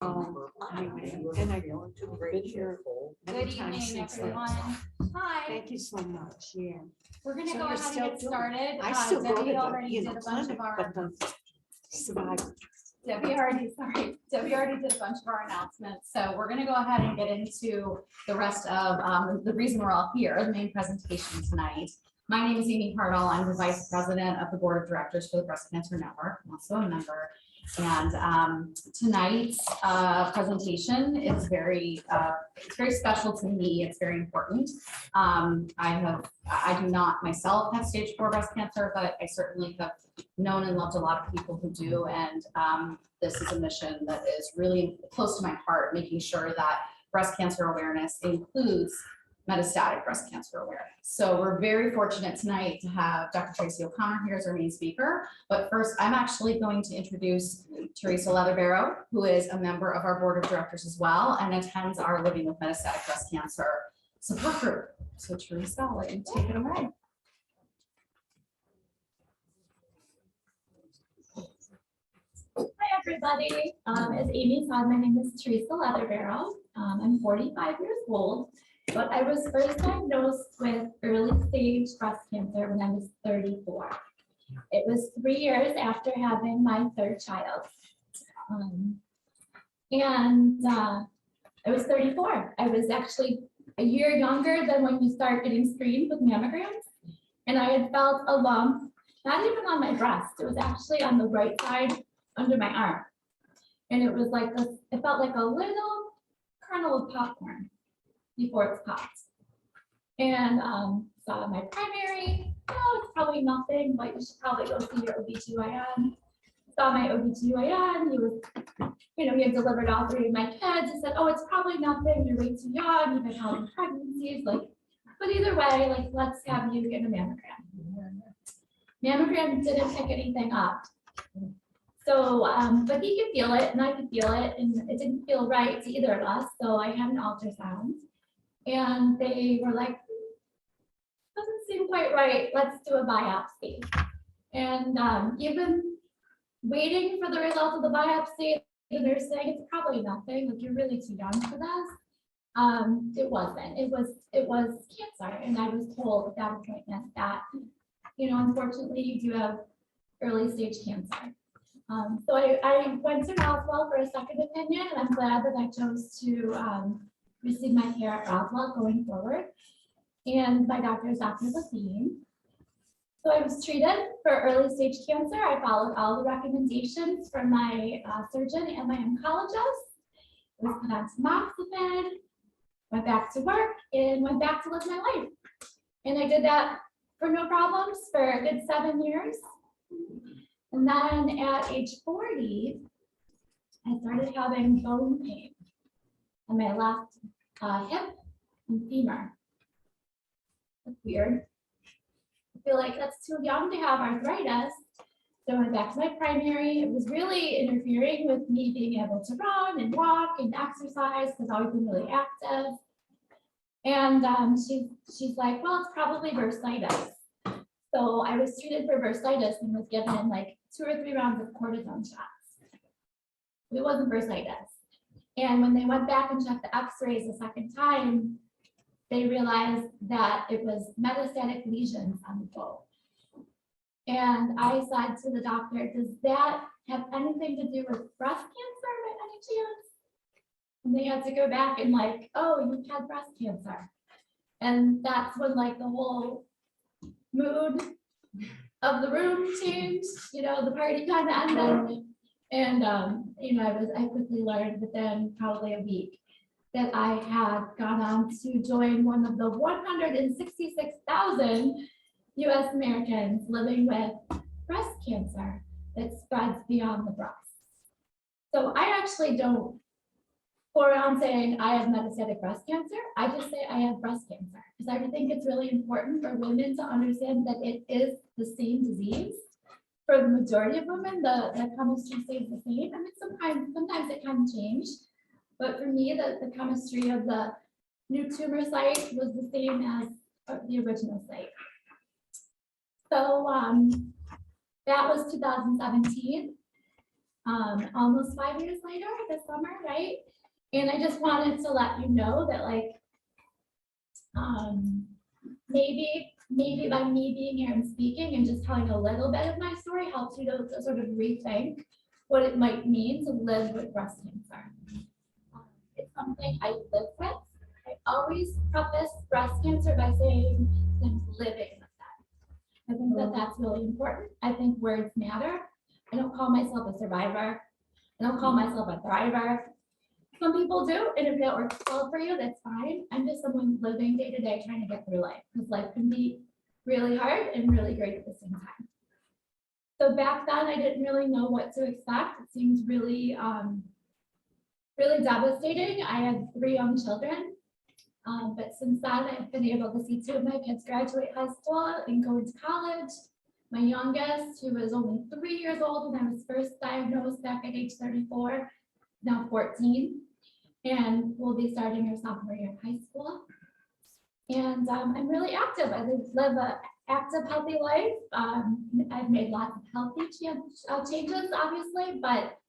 Anyway, and I've been here many Good times evening, since then. everyone. Hi, Thank you so much, yeah. we're gonna So go you're ahead still and get doing- started. I still go to Debbie the, already you did know, a bunch clinic, of our, but the survivor. Debbie already did a bunch of our announcements. So we're gonna go ahead and get into the rest of the reason we're all here, the main presentation tonight. My name is Amy Cardall. I'm the Vice President of the Board of Directors for the Breast Cancer Network. I'm also a member. And tonight's presentation is it's very special to me. It's very important. I do not myself have stage 4 breast cancer, but I certainly have known and loved a lot of people who do. And this is a mission that is really close to my heart, making sure that breast cancer awareness includes metastatic breast cancer awareness. So we're very fortunate tonight to have Dr. Tracey O'Connor here as our main speaker. But first, I'm actually going to introduce Teresa Leatherbarrow, who is a member of our board of directors as well and attends our Living with Metastatic Breast Cancer support group. So Teresa, I'll let you take it away. Hi, everybody. As Amy said, my name is Teresa Leatherbarrow. I'm 45 years old, but I was first diagnosed with early stage breast cancer when I was 34. It was 3 years after having my third child. I was 34. I was actually a year younger than when you start getting screened with mammograms. And I had felt a lump, not even on my breast, it was actually on the right side under my arm. And it was like this, it felt like a little kernel of popcorn before it's popped. And saw my primary, oh, it's probably nothing, but you should probably go see your OBGYN. Saw my OBGYN, he was, he had delivered all 3 of my kids. He said, oh, it's probably nothing, you're way too young, you've been having pregnancies, but either way, let's have you get a mammogram. Mammogram didn't pick anything up. So, but he could feel it and I could feel it, and it didn't feel right to either of us. So I had an ultrasound and they were like, doesn't seem quite right, let's do a biopsy. And even waiting for the result of the biopsy, they're saying it's probably nothing, like you're really too young for this. It wasn't, it was cancer. And I was told at that appointment that, unfortunately you do have early stage cancer. So I went to Roswell for a second opinion, and I'm glad that I chose to receive my care at Roswell going forward. And my doctor is Dr. Levine. So I was treated for early stage cancer. I followed all the recommendations from my surgeon and my oncologist. I was put on tamoxifen, went back to work, and went back to live my life. And I did that for no problems for a good 7 years. And then at age 40, I started having bone pain on my left hip and femur. That's weird. I feel like that's too young to have arthritis. So I went back to my primary. It was really interfering with me being able to run and walk and exercise because I've always been really active. And she's like, well, it's probably bursitis. So I was treated for bursitis and was given like 2 or 3 rounds of cortisone shots. It wasn't bursitis. And when they went back and checked the x-rays the second time, they realized that it was metastatic lesions on the bone. And I said to the doctor, does that have anything to do with breast cancer by any chance? And they had to go back and like, oh, you've had breast cancer. And that's when like the whole mood of the room changed, the party kind of ended. And, I quickly learned within probably a week that I had gone on to join one of the 166,000 US Americans living with breast cancer that spreads beyond the breast. So I actually don't go around saying I have metastatic breast cancer. I just say I have breast cancer because I think it's really important for women to understand that it is the same disease. For the majority of women, the chemistry stays the same. I mean, sometimes it can change, but for me, the chemistry of the new tumor site was the same as the original site. So that was 2017. almost 5 years later this summer, right? And I just wanted to let you know that like, maybe by me being here and speaking and just telling a little bit of my story helps you to sort of rethink what it might mean to live with breast cancer. It's something I live with. I always preface breast cancer by saying I'm living with that. I think that that's really important. I think words matter. I don't call myself a survivor. I don't call myself a thriver. Some people do, and if that works well for you, that's fine. I'm just someone living day to day trying to get through life, because life can be really hard and really great at the same time. So back then, I didn't really know what to expect. It seems really, really devastating. I had 3 young children, but since then, I've been able to see 2 of my kids graduate high school and go into college. My youngest, who was only 3 years old when I was first diagnosed back at age 34, now 14, and will be starting her sophomore year of high school. And I'm really active. I live an active, healthy life. I've made lots of healthy changes, obviously, but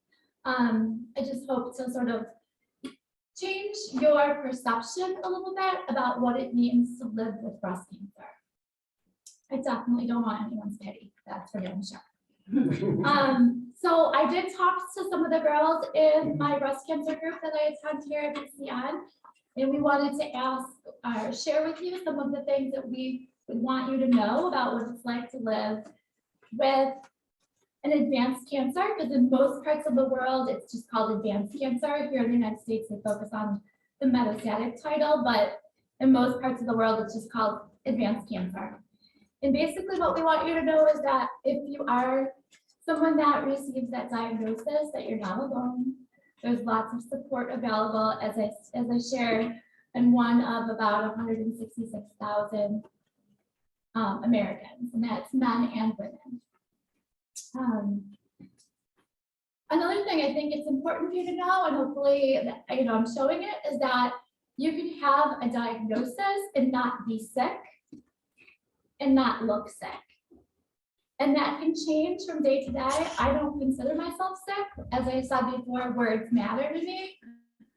I just hope to sort of change your perception a little bit about what it means to live with breast cancer. I definitely don't want anyone's pity. That's for damn sure. So I did talk to some of the girls in my breast cancer group that I attend here at BCN, and we wanted to ask, share with you some of the things that we would want you to know about what it's like to live with an advanced cancer, because in most parts of the world, it's just called advanced cancer. Here in the United States, they focus on the metastatic title, but in most parts of the world, it's just called advanced cancer. And basically what we want you to know is that if you are someone that receives that diagnosis, that you're not alone. There's lots of support available, as I shared, in one of about 166,000 Americans, and that's men and women. Another thing I think it's important for you to know, and hopefully I'm showing it, is that you can have a diagnosis and not be sick and not look sick. And that can change from day to day. I don't consider myself sick. As I said before, words matter to me.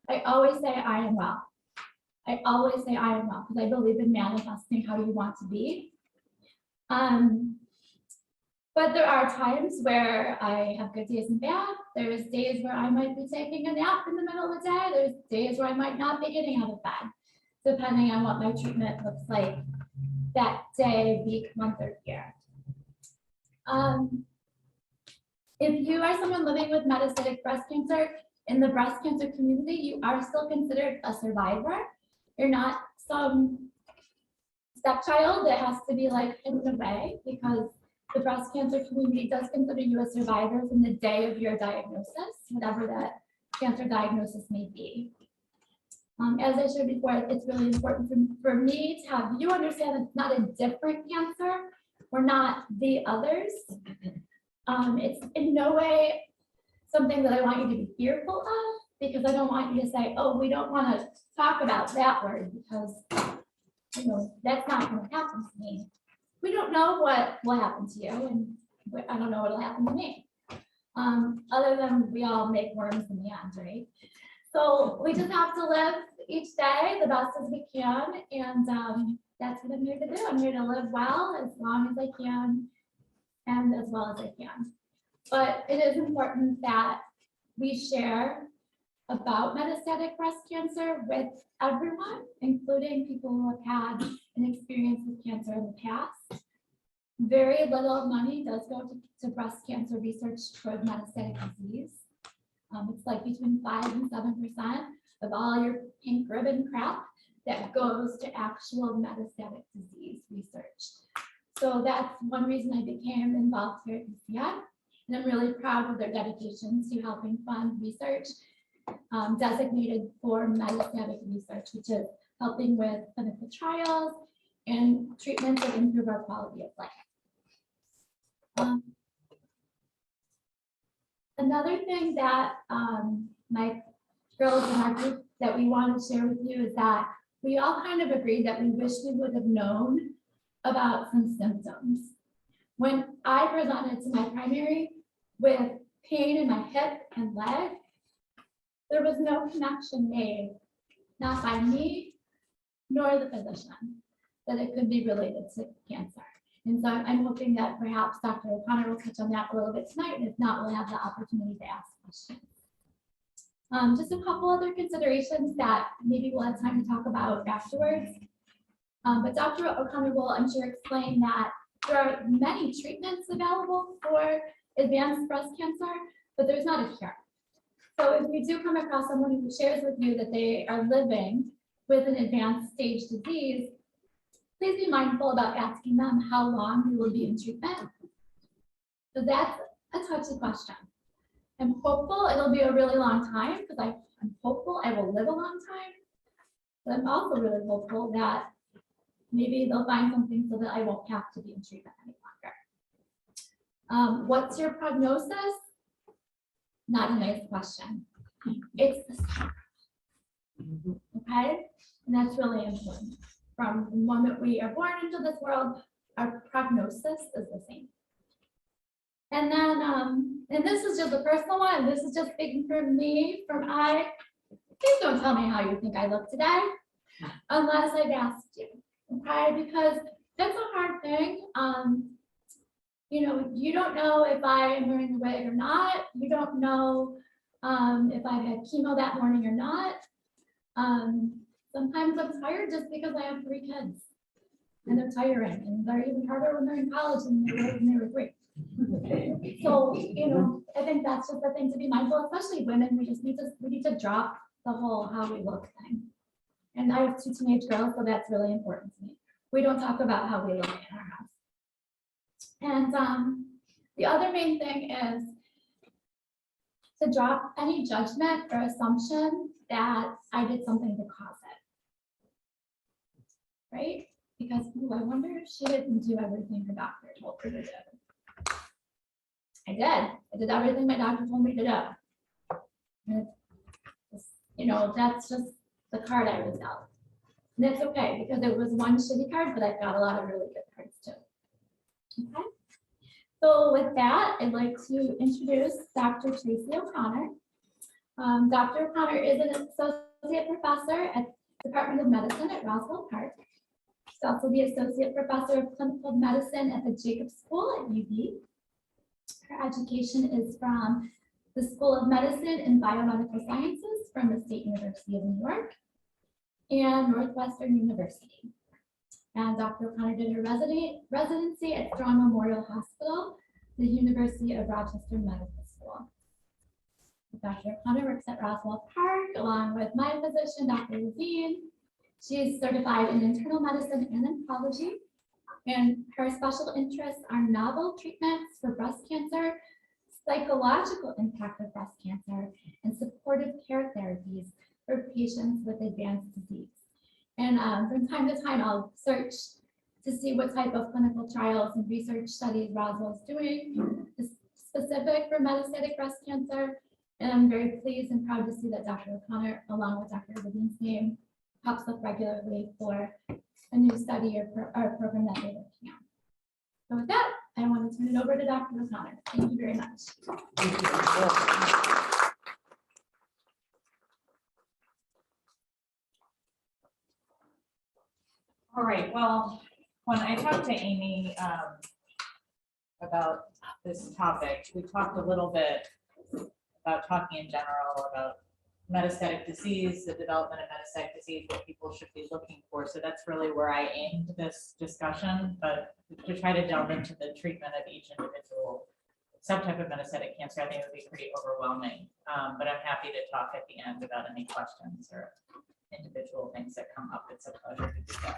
I always say I am well. I always say I am well because I believe in manifesting how you want to be. But there are times where I have good days and bad. There's days where I might be taking a nap in the middle of the day. There's days where I might not be getting out of bed, depending on what my treatment looks like that day, week, month, or year. If you are someone living with metastatic breast cancer in the breast cancer community, you are still considered a survivor. You're not some stepchild that has to be like hidden away, because the breast cancer community does consider you a survivor from the day of your diagnosis, whatever that cancer diagnosis may be. As I shared before, it's really important for me to have you understand that it's not a different cancer. We're not the others. It's in no way something that I want you to be fearful of, because I don't want you to say, oh, we don't want to talk about that word because that's not going to happen to me. We don't know what will happen to you, and I don't know what will happen to me. Other than we all make worms in the end, right? So we just have to live each day the best as we can, and that's what I'm here to do. I'm here to live well as long as I can and as well as I can. But it is important that we share about metastatic breast cancer with everyone, including people who have had an experience with cancer in the past. Very little money does go to breast cancer research toward metastatic disease. It's like between 5 and 7% of all your pink ribbon crap that goes to actual metastatic disease research. So that's one reason I became involved here at BCN, and I'm really proud of their dedication to helping fund research designated for metastatic research, which is helping with clinical trials and treatments that improve our quality of life. Another thing that my girls in our group that we want to share with you is that we all kind of agreed that we wish we would have known about some symptoms. When I presented to my primary with pain in my hip and leg, there was no connection made, not by me nor the physician, that it could be related to cancer. And so I'm hoping that perhaps Dr. O'Connor will touch on that a little bit tonight, and if not, we'll have the opportunity to ask questions. Just a couple other considerations that maybe we'll have time to talk about afterwards. But Dr. O'Connor will, I'm sure, explain that there are many treatments available for advanced breast cancer, but there's not a cure. So if you do come across someone who shares with you that they are living with an advanced stage disease, please be mindful about asking them how long you will be in treatment. So that's a touchy question. I'm hopeful it'll be a really long time because I'm hopeful I will live a long time. But I'm also really hopeful that maybe they'll find something so that I won't have to be in treatment any longer. What's your prognosis? Not a nice question. It's the same. Okay? And that's really important. From the moment we are born into this world, our prognosis is the same. And then, and this is just a personal one. This is just speaking for me, please don't tell me how you think I look today, unless I've asked you, okay? Because that's a hard thing. You know, you don't know if I am wearing a wig or not. You don't know if I've had chemo that morning or not. Sometimes I'm tired just because I have 3 kids and they're tiring, and they're even harder when they're in college than they were when they were 3. So, you know, I think that's just the thing to be mindful, especially women. We need to drop the whole how we look thing. And I have 2 teenage girls, so that's really important to me. We don't talk about how we look in our house. And the other main thing is to drop any judgment or assumption that I did something to cause it, right? Because, ooh, I wonder if she didn't do everything her doctor told her to do. I did. I did everything my doctor told me to do. And you know, that's just the card I was dealt. And that's okay, because it was one shitty card, but I've got a lot of really good cards too. Okay. So with that, I'd like to introduce Dr. Tracey O'Connor. Dr. O'Connor is an associate professor at the Department of Medicine at Roswell Park. She's also the associate professor of clinical medicine at the Jacobs School at UB. Her education is from the School of Medicine and Biomedical Sciences from the State University of New York and Northwestern University. And Dr. O'Connor did her residency at Strong Memorial Hospital, the University of Rochester Medical School. Dr. O'Connor works at Roswell Park along with my physician, Dr. Levine. She is certified in internal medicine and oncology, and her special interests are novel treatments for breast cancer, psychological impact of breast cancer, and supportive care therapies for patients with advanced disease. And from time to time, I'll search to see what type of clinical trials and research studies Roswell is doing specific for metastatic breast cancer. And I'm very pleased and proud to see that Dr. O'Connor, along with Dr. Levine's name, pops up regularly for a new study or program that they're working on. So with that, I want to turn it over to Dr. O'Connor. Thank you very much. All right, well, when I talked to Amy about this topic, we talked a little bit about talking in general about metastatic disease, the development of metastatic disease, what people should be looking for. So that's really where I aimed this discussion, but to try to delve into the treatment of each individual subtype of metastatic cancer, I think it would be pretty overwhelming. But I'm happy to talk at the end about any questions or individual things that come up. It's a pleasure to do that.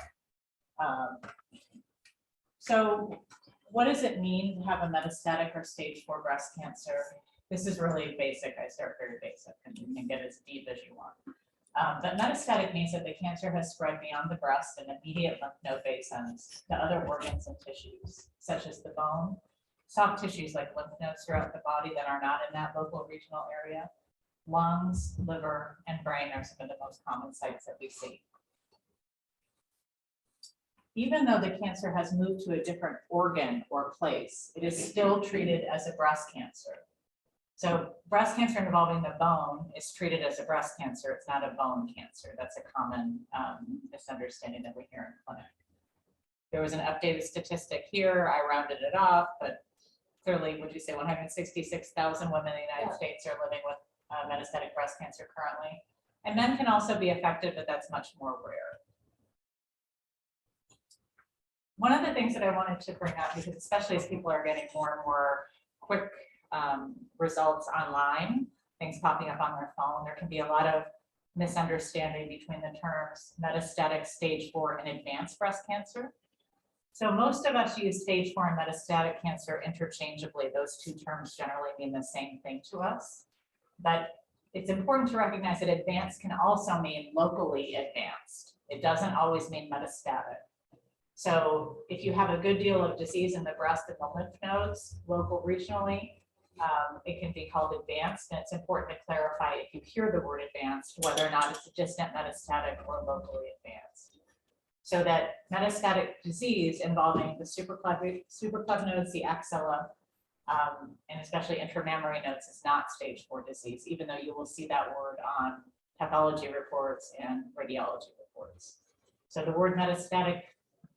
So what does it mean to have a metastatic or stage 4 breast cancer? This is really basic. I start very basic and you can get as deep as you want. But metastatic means that the cancer has spread beyond the breast and immediate lymph node basins to other organs and tissues, such as the bone, soft tissues like lymph nodes throughout the body that are not in that local regional area, lungs, liver, and brain are some of the most common sites that we see. Even though the cancer has moved to a different organ or place, it is still treated as a breast cancer. So breast cancer involving the bone is treated as a breast cancer. It's not a bone cancer. That's a common misunderstanding that we hear in clinic. There was an updated statistic here. I rounded it off, but clearly, would you say 166,000 women in the United States are living with metastatic breast cancer currently? And men can also be affected, but that's much more rare. One of the things that I wanted to bring up, because especially as people are getting more and more quick results online, things popping up on their phone, there can be a lot of misunderstanding between the terms metastatic, stage 4, and advanced breast cancer. So most of us use stage 4 and metastatic cancer interchangeably. Those two terms generally mean the same thing to us. But it's important to recognize that advanced can also mean locally advanced. It doesn't always mean metastatic. So if you have a good deal of disease in the breast and the lymph nodes, local regionally, it can be called advanced. And it's important to clarify, if you hear the word advanced, whether or not it's a distant metastatic or locally advanced. So that metastatic disease involving the supraclav nodes, the axilla, and especially intramammary nodes is not stage 4 disease, even though you will see that word on pathology reports and radiology reports. So the word metastatic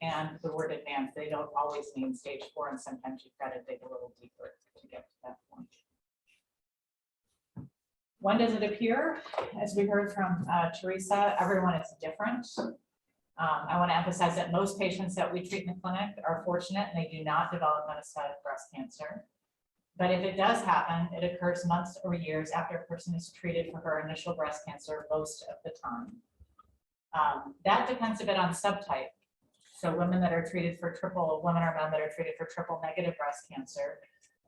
and the word advanced, they don't always mean stage 4, and sometimes you've got to dig a little deeper to get to that point. When does it appear? As we heard from Teresa, everyone is different. I want to emphasize that most patients that we treat in the clinic are fortunate and they do not develop metastatic breast cancer. But if it does happen, it occurs months or years after a person is treated for her initial breast cancer most of the time. That depends a bit on subtype. So women that are treated for women or men that are treated for triple negative breast cancer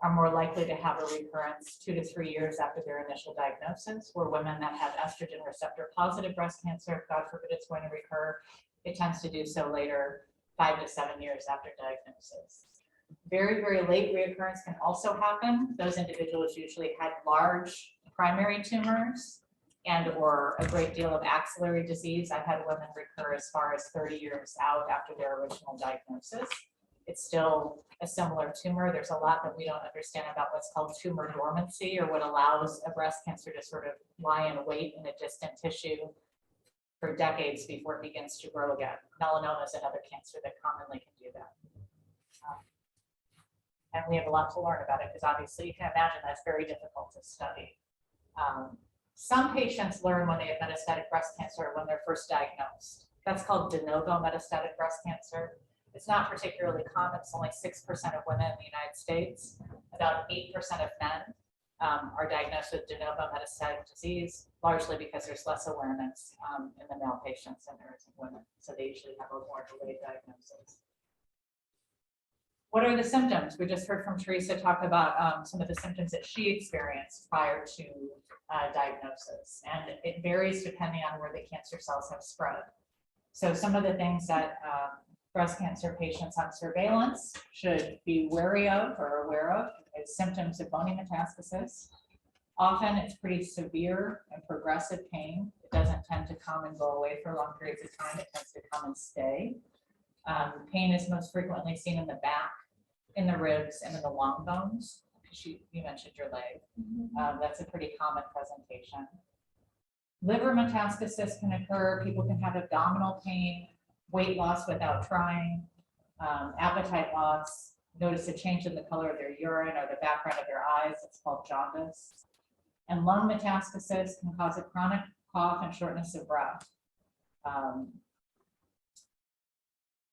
are more likely to have a recurrence 2 to 3 years after their initial diagnosis, where women that have estrogen receptor positive breast cancer, God forbid it's going to recur, it tends to do so later, 5 to 7 years after diagnosis. Very, very late reoccurrence can also happen. Those individuals usually had large primary tumors and or a great deal of axillary disease. I've had women recur as far as 30 years out after their original diagnosis. It's still a similar tumor. There's a lot that we don't understand about what's called tumor dormancy, or what allows a breast cancer to sort of lie in wait in a distant tissue for decades before it begins to grow again. Melanoma is another cancer that commonly can do that. And we have a lot to learn about it, because obviously you can imagine that's very difficult to study. Some patients learn when they have metastatic breast cancer when they're first diagnosed. That's called de novo metastatic breast cancer. It's not particularly common. It's only 6% of women in the United States. About 8% of men are diagnosed with de novo metastatic disease, largely because there's less awareness in the male patients than there is in women. So they usually have a more delayed diagnosis. What are the symptoms? We just heard from Teresa talk about some of the symptoms that she experienced prior to diagnosis. And it varies depending on where the cancer cells have spread. So some of the things that breast cancer patients on surveillance should be wary of or aware of is symptoms of bony metastasis. Often it's pretty severe and progressive pain. It doesn't tend to come and go away for long periods of time. It tends to come and stay. Pain is most frequently seen in the back, in the ribs, and in the long bones. You mentioned your leg. That's a pretty common presentation. Liver metastasis can occur. People can have abdominal pain, weight loss without trying, appetite loss, notice a change in the color of their urine or the background of their eyes. It's called jaundice. And lung metastasis can cause a chronic cough and shortness of breath.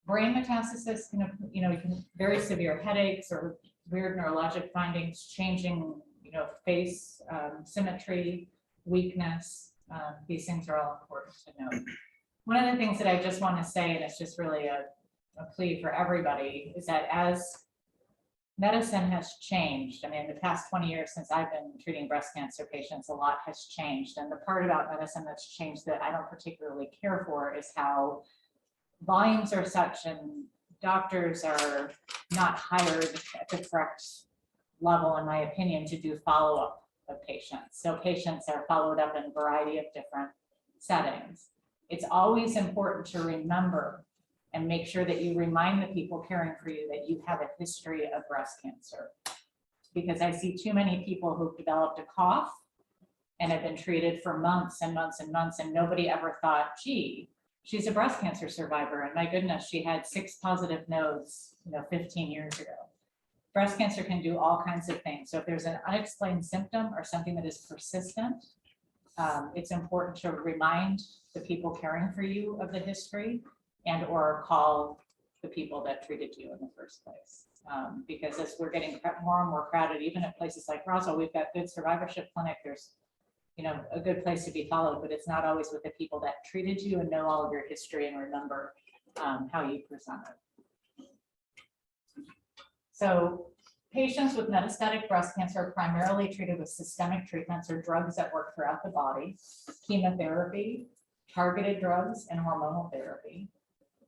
Brain metastasis can, very severe headaches or weird neurologic findings, changing, face symmetry, weakness. These things are all important to note. One of the things that I just want to say, and it's just really a plea for everybody, is that as medicine has changed, I mean, the past 20 years since I've been treating breast cancer patients, a lot has changed. And the part about medicine that's changed that I don't particularly care for is how volumes are such and doctors are not hired at the correct level, in my opinion, to do follow-up of patients. So patients are followed up in a variety of different settings. It's always important to remember and make sure that you remind the people caring for you that you have a history of breast cancer. because I see too many people who've developed a cough and have been treated for months and months and months, and nobody ever thought, gee, she's a breast cancer survivor, and my goodness, she had 6 positive nodes, 15 years ago. Breast cancer can do all kinds of things. So if there's an unexplained symptom or something that is persistent, it's important to remind the people caring for you of the history and or call the people that treated you in the first place. Because as we're getting more and more crowded, even at places like Roswell, we've got good survivorship clinic. There's a good place to be followed, but it's not always with the people that treated you and know all of your history and remember how you presented. So patients with metastatic breast cancer are primarily treated with systemic treatments or drugs that work throughout the body, chemotherapy, targeted drugs, and hormonal therapy.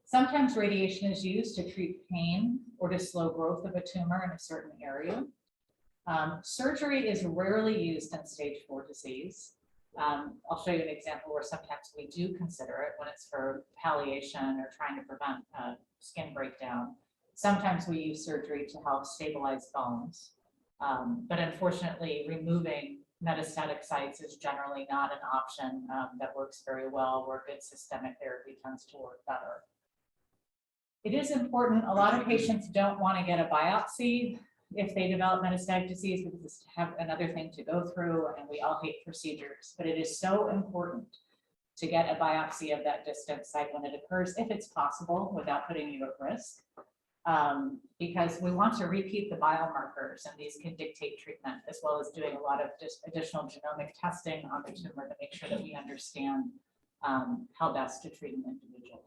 Sometimes radiation is used to treat pain or to slow growth of a tumor in a certain area. Surgery is rarely used in stage 4 disease. I'll show you an example where sometimes we do consider it when it's for palliation or trying to prevent skin breakdown. Sometimes we use surgery to help stabilize bones. But unfortunately, removing metastatic sites is generally not an option that works very well, where good systemic therapy tends to work better. It is important, a lot of patients don't want to get a biopsy if they develop metastatic disease because it's another thing to go through, and we all hate procedures, but it is so important to get a biopsy of that distant site when it occurs, if it's possible, without putting you at risk. Because we want to repeat the biomarkers, and these can dictate treatment, as well as doing a lot of just additional genomic testing on the tumor to make sure that we understand how best to treat an individual.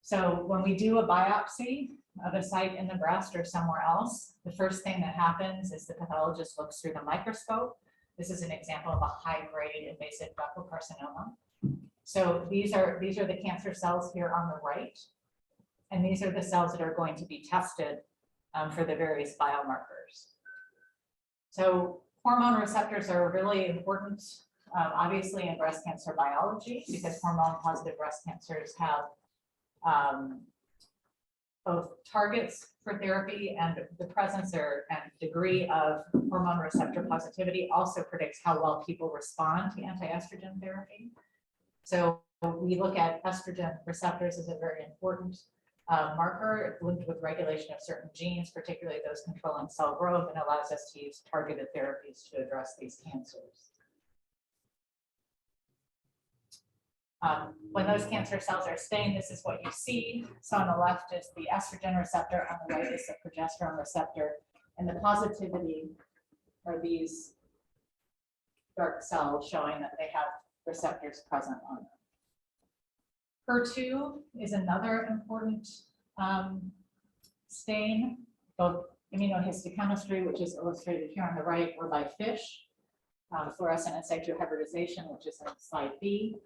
So when we do a biopsy of a site in the breast or somewhere else, the first thing that happens is the pathologist looks through the microscope. This is an example of a high-grade invasive ductal carcinoma. So these are the cancer cells here on the right. And these are the cells that are going to be tested for the various biomarkers. So hormone receptors are really important, obviously, in breast cancer biology, because hormone-positive breast cancers have both targets for therapy, and the presence and degree of hormone receptor positivity also predicts how well people respond to anti-estrogen therapy. So we look at estrogen receptors as a very important marker linked with regulation of certain genes, particularly those controlling cell growth, and allows us to use targeted therapies to address these cancers. When those cancer cells are stained, this is what you see. So on the left is the estrogen receptor, on the right is the progesterone receptor, and the positivity are these dark cells showing that they have receptors present on them. HER2 is another important stain, both immunohistochemistry, which is illustrated here on the right, or by FISH, fluorescent in situ hybridization, which is in slide B.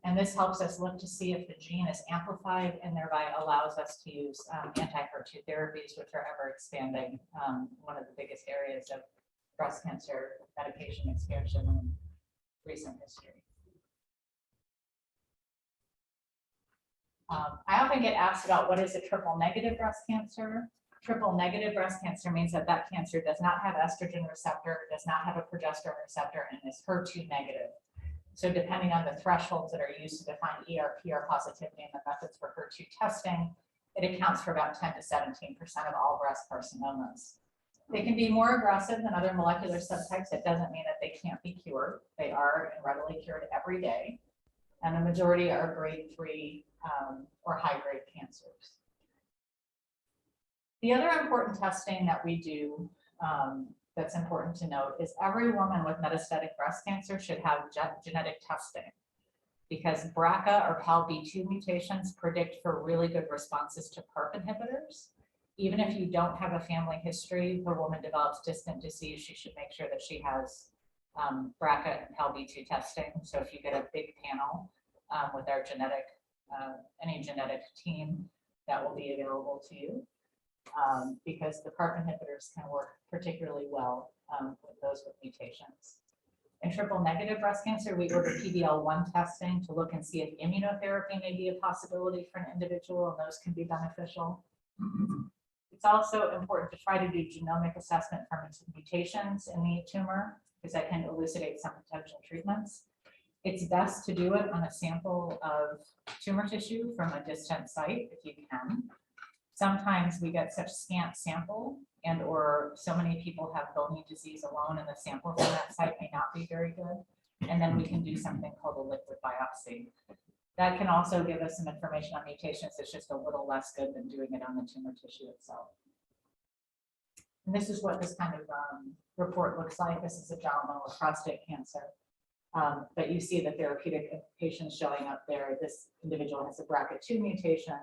And this helps us look to see if the gene is amplified, and thereby allows us to use anti-HER2 therapies, which are ever expanding, one of the biggest areas of breast cancer medication expansion in recent history. I often get asked about what is a triple negative breast cancer. Triple negative breast cancer means that that cancer does not have estrogen receptor, does not have a progesterone receptor, and is HER2 negative. So depending on the thresholds that are used to define ER/PR positivity and the methods for HER2 testing, it accounts for about 10 to 17% of all breast carcinomas. They can be more aggressive than other molecular subtypes. It doesn't mean that they can't be cured. They are readily cured every day. And the majority are grade 3 or high-grade cancers. The other important testing that we do that's important to note is every woman with metastatic breast cancer should have genetic testing, because BRCA or PALB2 mutations predict for really good responses to PARP inhibitors. Even if you don't have a family history, the woman develops distant disease, she should make sure that she has BRCA and PALB2 testing. So if you get a big panel with our genetic, any genetic team, that will be available to you. Because the PARP inhibitors can work particularly well with those with mutations. In triple negative breast cancer, we order PD-L1 testing to look and see if immunotherapy may be a possibility for an individual, and those can be beneficial. It's also important to try to do genomic assessment for mutations in the tumor, because that can elucidate some potential treatments. It's best to do it on a sample of tumor tissue from a distant site if you can. Sometimes we get such scant sample and or so many people have bony disease alone and the sample from that site may not be very good. And then we can do something called a liquid biopsy. That can also give us some information on mutations. It's just a little less good than doing it on the tumor tissue itself. And this is what this kind of report looks like. This is a gentleman with prostate cancer. But you see the therapeutic implications showing up there. This individual has a BRCA2 mutation,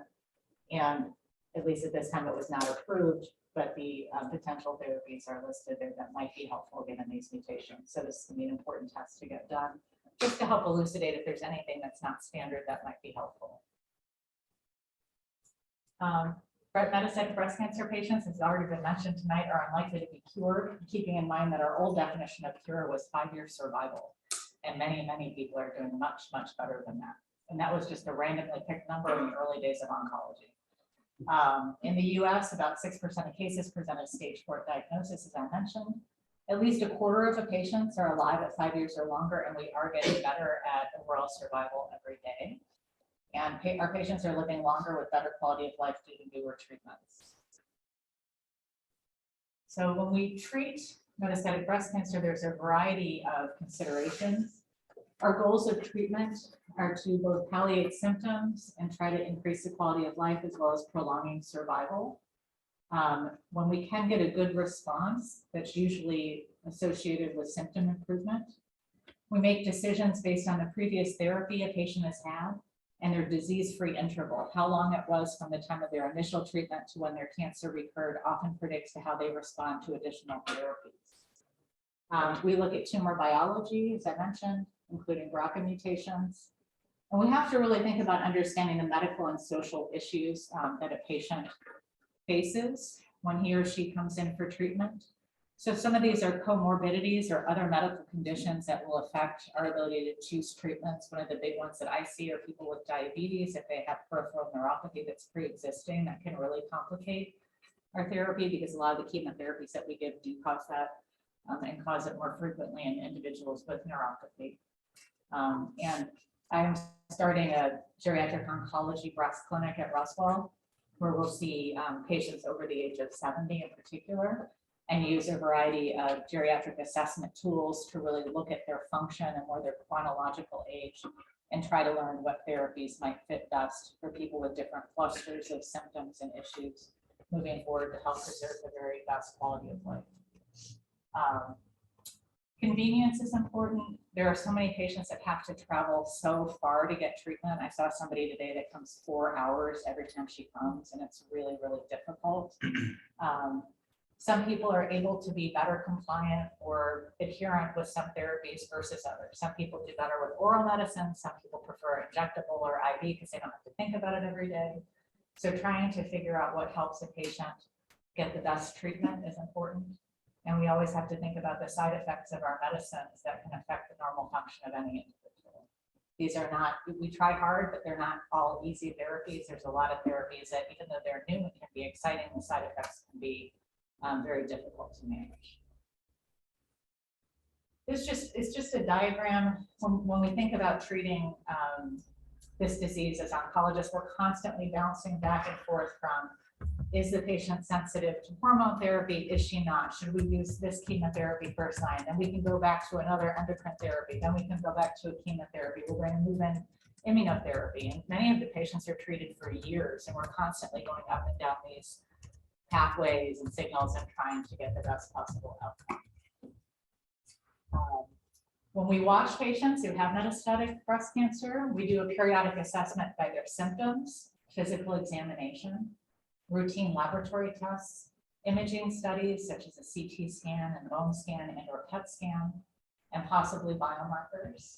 and at least at this time it was not approved, but the potential therapies are listed there that might be helpful given these mutations. So this is going to be an important test to get done, just to help elucidate if there's anything that's not standard that might be helpful. Metastatic breast cancer patients, as has already been mentioned tonight, are unlikely to be cured, keeping in mind that our old definition of cure was 5-year survival. And many, many people are doing much, much better than that. And that was just a randomly picked number in the early days of oncology. In the US, about 6% of cases present a stage 4 diagnosis, as I mentioned. At least a quarter of the patients are alive at 5 years or longer, and we are getting better at overall survival every day. And our patients are living longer with better quality of life due to newer treatments. So when we treat metastatic breast cancer, there's a variety of considerations. Our goals of treatment are to both palliate symptoms and try to increase the quality of life as well as prolonging survival. When we can get a good response, that's usually associated with symptom improvement. We make decisions based on the previous therapy a patient has had and their disease-free interval. How long it was from the time of their initial treatment to when their cancer recurred often predicts to how they respond to additional therapies. We look at tumor biology, as I mentioned, including BRCA mutations. And we have to really think about understanding the medical and social issues that a patient faces when he or she comes in for treatment. So some of these are comorbidities or other medical conditions that will affect our ability to choose treatments. One of the big ones that I see are people with diabetes. If they have peripheral neuropathy that's pre-existing, that can really complicate our therapy because a lot of the chemotherapies that we give do cause that and cause it more frequently in individuals with neuropathy. And I'm starting a geriatric oncology breast clinic at Roswell, where we'll see patients over the age of 70 in particular, and use a variety of geriatric assessment tools to really look at their function and more their chronological age and try to learn what therapies might fit best for people with different clusters of symptoms and issues moving forward to help preserve the very best quality of life. Convenience is important. There are so many patients that have to travel so far to get treatment. I saw somebody today that comes 4 hours every time she comes, and it's really, really difficult. Some people are able to be better compliant or adherent with some therapies versus others. Some people do better with oral medicine. Some people prefer injectable or IV because they don't have to think about it every day. So trying to figure out what helps a patient get the best treatment is important. And we always have to think about the side effects of our medicines that can affect the normal function of any individual. These are not, we try hard, but they're not all easy therapies. There's a lot of therapies that even though they're new and can be exciting, the side effects can be very difficult to manage. It's just a diagram. When we think about treating this disease as oncologists, we're constantly bouncing back and forth from, is the patient sensitive to hormone therapy? Is she not? Should we use this chemotherapy first line? Then we can go back to another endocrine therapy. Then we can go back to a chemotherapy. We're going to move in immunotherapy. And many of the patients are treated for years, and we're constantly going up and down these pathways and signals and trying to get the best possible outcome. When we watch patients who have metastatic breast cancer, we do a periodic assessment by their symptoms, physical examination, routine laboratory tests, imaging studies such as a CT scan and bone scan and or PET scan, and possibly biomarkers.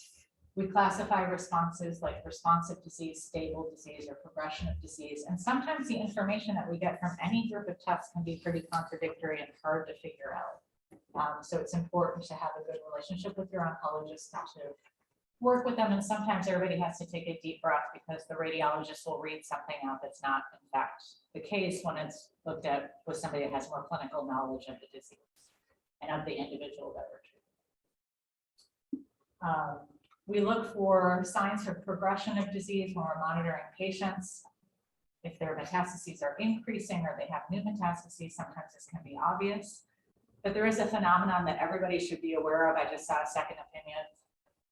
We classify responses like responsive disease, stable disease, or progression of disease. And sometimes the information that we get from any group of tests can be pretty contradictory and hard to figure out. So it's important to have a good relationship with your oncologist and to work with them, and sometimes everybody has to take a deep breath because the radiologist will read something out that's not in fact the case when it's looked at with somebody that has more clinical knowledge of the disease and of the individual that we're treating. We look for signs of progression of disease when we're monitoring patients. If their metastases are increasing or they have new metastases, sometimes this can be obvious. But there is a phenomenon that everybody should be aware of. I just saw a second opinion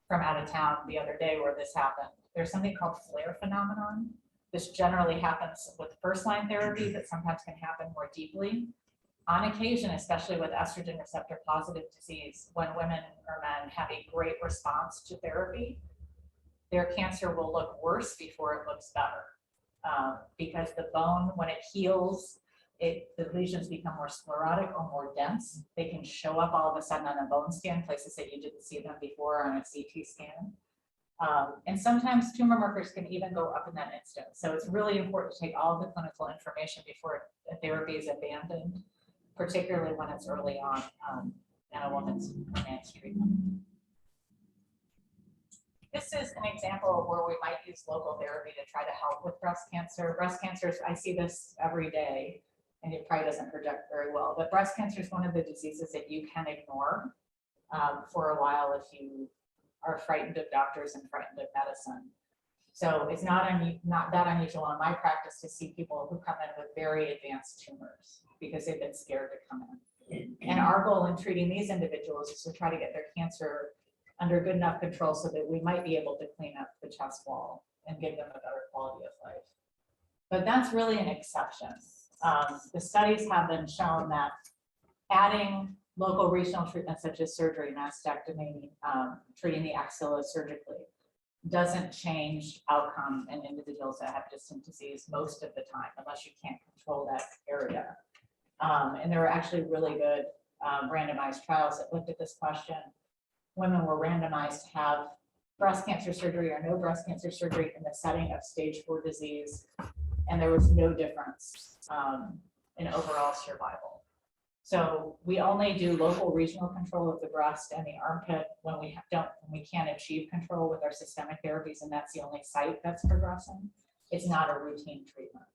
from out of town the other day where this happened. There's something called flare phenomenon. This generally happens with first-line therapy, but sometimes can happen more deeply. On occasion, especially with estrogen receptor positive disease, when women or men have a great response to therapy, their cancer will look worse before it looks better. Because the bone, when it heals, the lesions become more sclerotic or more dense. They can show up all of a sudden on a bone scan, places that you didn't see them before on a CT scan. And sometimes tumor markers can even go up in that instant. So it's really important to take all the clinical information before a therapy is abandoned, particularly when it's early on in a woman's advanced treatment. This is an example of where we might use local therapy to try to help with breast cancer. Breast cancer, I see this every day, and it probably doesn't project very well, but breast cancer is one of the diseases that you can ignore for a while if you are frightened of doctors and frightened of medicine. So it's not that unusual in my practice to see people who come in with very advanced tumors because they've been scared to come in. And our goal in treating these individuals is to try to get their cancer under good enough control so that we might be able to clean up the chest wall and give them a better quality of life. But that's really an exception. The studies have been shown that adding local regional treatments such as surgery, mastectomy, treating the axilla surgically doesn't change outcome in individuals that have distant disease most of the time, unless you can't control that area. And there were actually really good randomized trials that looked at this question. Women were randomized to have breast cancer surgery or no breast cancer surgery in the setting of stage 4 disease, and there was no difference in overall survival. So we only do local regional control of the breast and the armpit when we can't achieve control with our systemic therapies, and that's the only site that's progressing. It's not a routine treatment.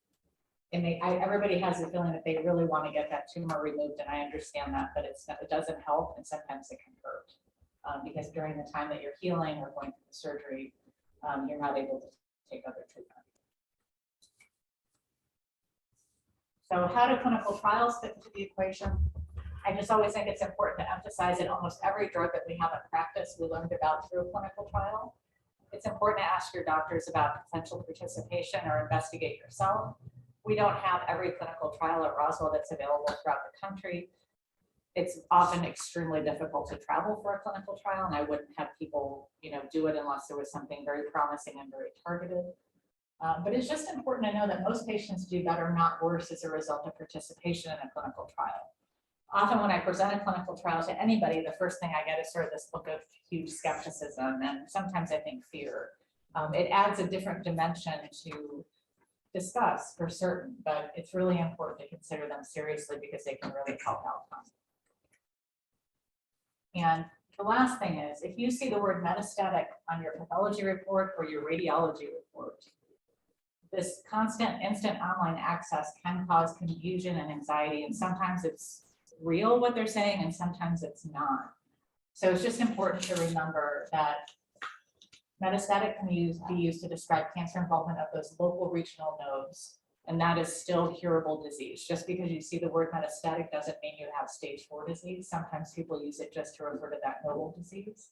And everybody has the feeling that they really want to get that tumor removed, and I understand that, but it doesn't help, and sometimes it can hurt. Because during the time that you're healing or going through the surgery, you're not able to take other treatment. So how do clinical trials fit into the equation? I just always think it's important to emphasize that almost every drug that we have in practice, we learned about through a clinical trial. It's important to ask your doctors about potential participation or investigate yourself. We don't have every clinical trial at Roswell that's available throughout the country. It's often extremely difficult to travel for a clinical trial, and I wouldn't have people, do it unless there was something very promising and very targeted. But it's just important to know that most patients do better, not worse, as a result of participation in a clinical trial. Often when I present a clinical trial to anybody, the first thing I get is sort of this look of huge skepticism, and sometimes I think fear. It adds a different dimension to discuss for certain, but it's really important to consider them seriously because they can really help outcomes. And the last thing is, if you see the word metastatic on your pathology report or your radiology report, this constant instant online access can cause confusion and anxiety, and sometimes it's real what they're saying and sometimes it's not. So it's just important to remember that metastatic can be used to describe cancer involvement of those local regional nodes, and that is still curable disease. Just because you see the word metastatic doesn't mean you have stage 4 disease. Sometimes people use it just to refer to that nodal disease.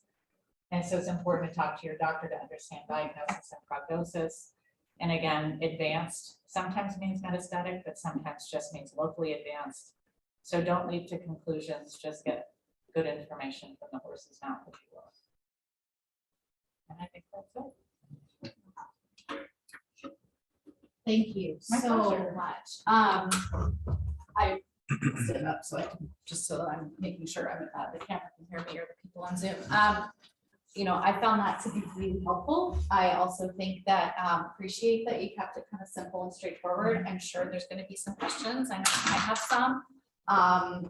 And so it's important to talk to your doctor to understand diagnosis and prognosis. And again, advanced sometimes means metastatic, but sometimes just means locally advanced. So don't leap to conclusions, just get good information from the horse's mouth, if you will. And I think that's it. Thank you My so pleasure. much. I stood up so that I'm making sure the camera can hear me or the people on Zoom. I found that to be really helpful. I also think that appreciate that you kept it kind of simple and straightforward. I'm sure there's going to be some questions. I know I have some.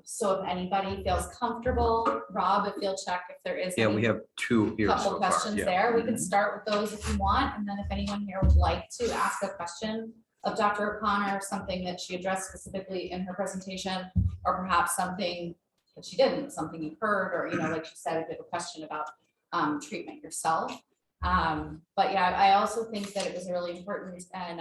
So if anybody feels comfortable, Rob, if you'll check if there is. Yeah, we any have two here so couple far. questions Yeah. there. We can Mhm. start with those if you want, and then if anyone here would like to ask a question of Dr. O'Connor, something that she addressed specifically in her presentation, or perhaps something that she didn't, something you heard, or, like she said, if you have a question about treatment yourself. But yeah, I also think that it was really important and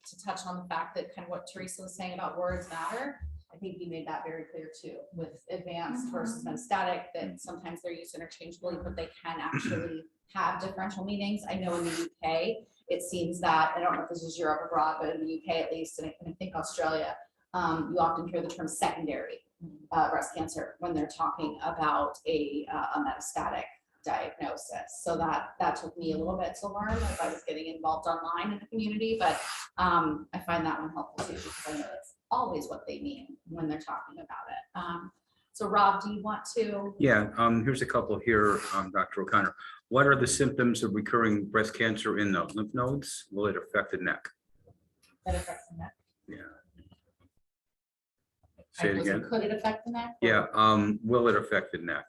to touch on the fact that kind of what Teresa was saying about words matter. I think you made that very clear too, with advanced versus metastatic, that sometimes they're used interchangeably, but they can actually have differential meanings. I know in the UK, it seems that, I don't know if this is Europe abroad, but in the UK at least, and I think Australia, you often hear the term secondary breast cancer when they're talking about a metastatic diagnosis. So that took me a little bit to learn as I was getting involved online in the community, but I find that one helpful too, because I know that's always what they mean when they're talking about it. So Rob, do you want to? Yeah, here's a couple here, Dr. O'Connor. What are the symptoms of recurring breast cancer in the lymph nodes? Will it affect the neck? That affects the neck. Yeah. Say it again. Could it affect the neck? Yeah, will it affect the neck?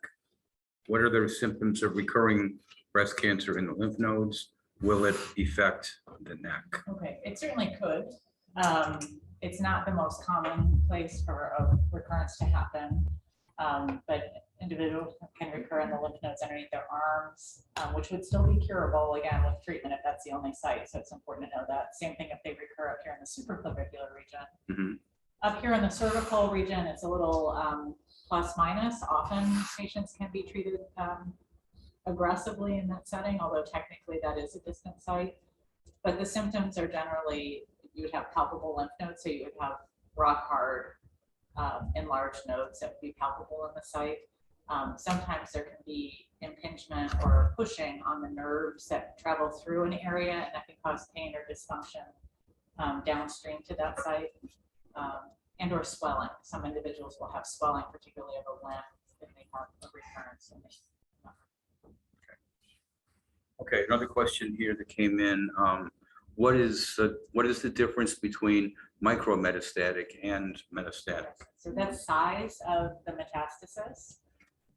What are the symptoms of recurring breast cancer in the lymph nodes? Will it affect the neck? Okay, it certainly could. It's not the most common place for a recurrence to happen, but individuals can recur in the lymph nodes underneath their arms, which would still be curable again with treatment if that's the only site. So it's important to know that. Same thing if they recur up here in the supraclavicular region. Mhm. Up here in the cervical region, it's a little plus minus. Often patients can be treated aggressively in that setting, although technically that is a distant site. But the symptoms are generally, you would have palpable lymph nodes, so you would have rock hard enlarged nodes that would be palpable in the site. Sometimes there can be impingement or pushing on the nerves that travel through an area, and that can cause pain or dysfunction downstream to that site, and or swelling. Some individuals will have swelling, particularly of a limb, if they have a recurrence. Okay, another question here that came in. What is the difference between micrometastatic and metastatic? So that's size of the metastasis.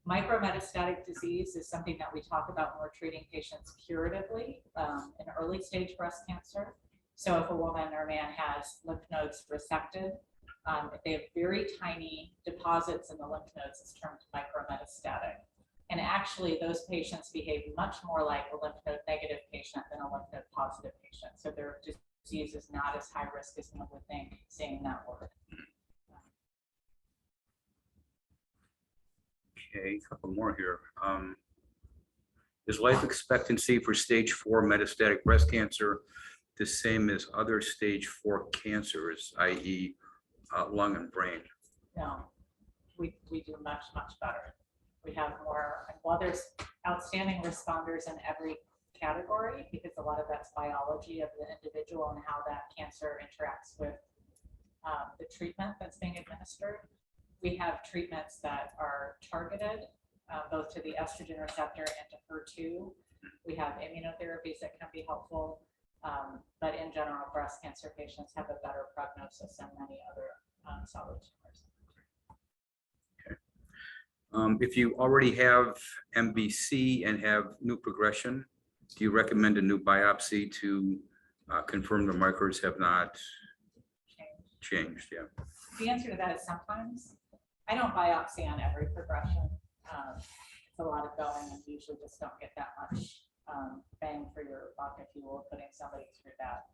Micrometastatic disease is something that we talk about when we're treating patients curatively in early stage breast cancer. So if a woman or man has lymph nodes resected, if they have very tiny deposits in the lymph nodes, it's termed micrometastatic. And actually, those patients behave much more like a lymph node negative patient than a lymph node positive patient. So their disease is not as high risk as one would think, saying that word. Okay, a couple more here. Is life expectancy for stage 4 metastatic breast cancer the same as other stage 4 cancers, i.e. Lung and brain? No, we do much better. We have more, and while there's outstanding responders in every category, because a lot of that's biology of the individual and how that cancer interacts with the treatment that's being administered. We have treatments that are targeted both to the estrogen receptor and to HER2. We have immunotherapies that can be helpful, but in general, breast cancer patients have a better prognosis than many other solid tumors. If you already have MBC and have new progression, do you recommend a new biopsy to confirm the markers have not changed? Yeah. The answer to that is sometimes. I don't biopsy on every progression. It's a lot of going, and you usually just don't get that much bang for your buck, if you will, putting somebody through that.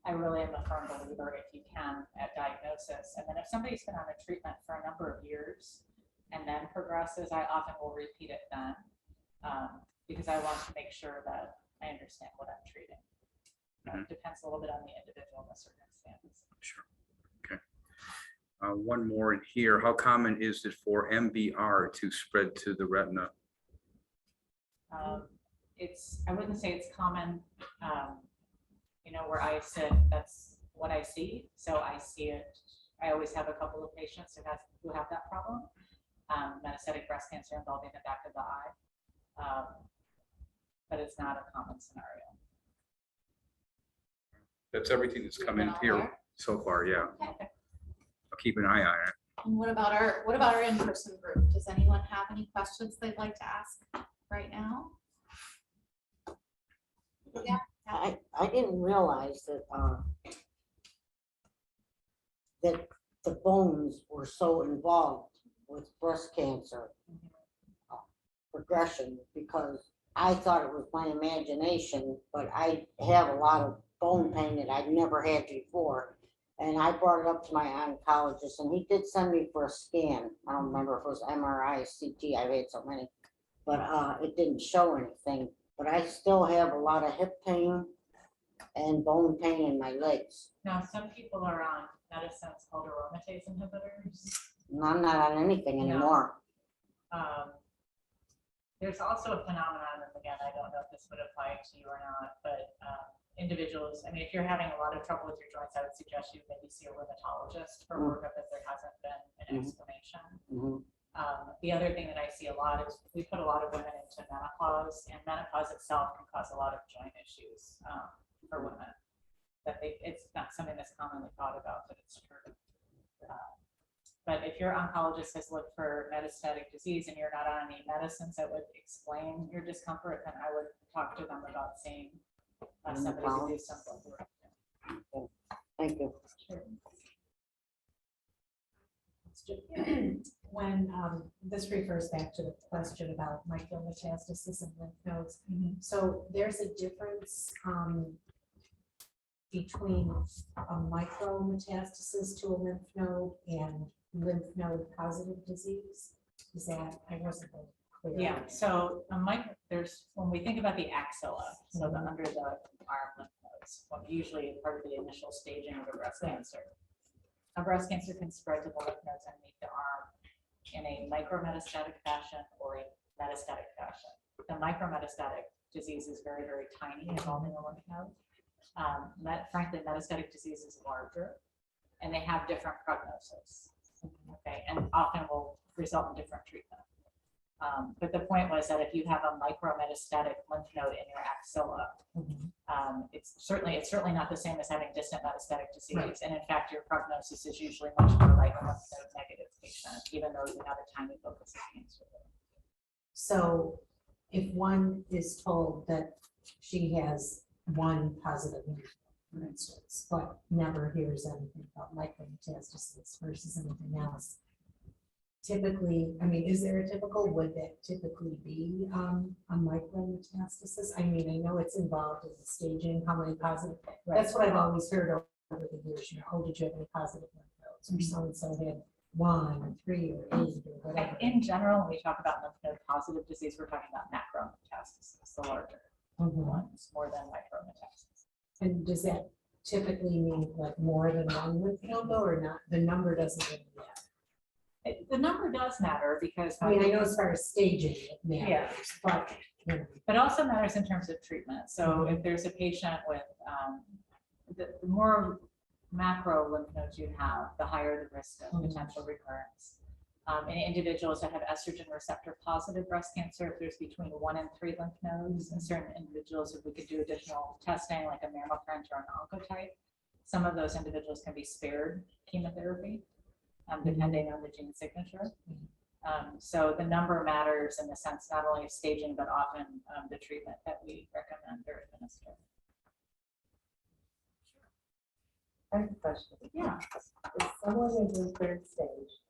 I really am a firm believer, if you can, at diagnosis. And then if somebody's been on a treatment for a number of years and then progresses, I often will repeat it then, because I want to make sure that I understand what I'm treating. It depends a little bit on the individual and the circumstances. Sure. Okay. One more in here. How common is it for MBR to spread to the retina? I wouldn't say it's common. Where I sit, that's what I see. So I see it. I always have a couple of patients who have that problem. Metastatic breast cancer involving the back of the eye, but it's not a common scenario. That's everything that's come in here so far. Yeah. Okay. I'll keep an eye on it. And what about our in-person group? Does anyone have any questions they'd like to ask right now? Yeah. I didn't realize that, that the bones were so involved with breast cancer progression, because I thought it was my imagination, but I have a lot of bone pain that I'd never had before. And I brought it up to my oncologist, and he did send me for a scan. I don't remember if it was MRI, CT, I've had so many, but it didn't show anything. But I still have a lot of hip pain and bone pain in my legs. Now, some people are on medicines called aromatase inhibitors. And I'm not on anything No. anymore. There's also a phenomenon, and again, I don't know if this would apply to you or not, but individuals, I mean, if you're having a lot of trouble with your joints, I would suggest you maybe see a rheumatologist for workup if there hasn't been an explanation. The other thing that I see a lot is we put a lot of women into menopause, and menopause itself can cause a lot of joint issues for women. That it's not something that's commonly thought about, but it's true. But if your oncologist has looked for metastatic disease and you're not on any medicines that would explain your discomfort, then I would talk to them about seeing somebody to do some blood work. Thank you. When this refers back to the question about micrometastasis and lymph nodes. So there's a difference between a micrometastasis to a lymph node and lymph node positive disease. Is that, I wasn't clear. Yeah, so when we think about the axilla, so the under the arm lymph nodes, usually part of the initial staging of a breast cancer. A breast cancer can spread to the lymph nodes underneath the arm in a micrometastatic fashion or a metastatic fashion. The micrometastatic disease is very, very tiny, involving a lymph node. Frankly, metastatic disease is larger, and they have different prognosis. Okay, and often will result in different treatment. But the point was that if you have a micrometastatic lymph node in your axilla, it's certainly not the same as having distant metastatic disease. Right. And in fact, your prognosis is usually much more like a lymph node negative patient, even though you have a tiny focus of cancer. So if one is told that she has one positive lymph node, for instance, but never hears anything about micrometastasis versus anything else, typically, I mean, is there a typical, would that typically be a micrometastasis? I mean, I know it's involved in the staging, how many positive, that's what I've always heard over the years, you know, oh, did you have any positive lymph nodes? Or so-and-so had 1 or 3 or 8 or whatever. In general, when we talk about lymph node positive disease, we're talking about macrometastasis, the larger ones, more than micrometastasis. And does that typically mean like more than one lymph node or not? The number doesn't really matter. The number does matter because I mean, I know as far as staging it matters, Yeah. but you know. but also matters in terms of treatment. So if there's a patient with the more macro lymph nodes you have, the higher the risk of potential recurrence. In individuals that have estrogen receptor positive breast cancer, if there's between 1 and 3 lymph nodes, in certain individuals, if we could do additional testing like a mammoprint or an oncotype, some of those individuals can be spared chemotherapy, depending on the gene signature. So the number matters in the sense not only of staging, but often the treatment that we recommend or administer. I have a question. Yeah. If someone is in third stage,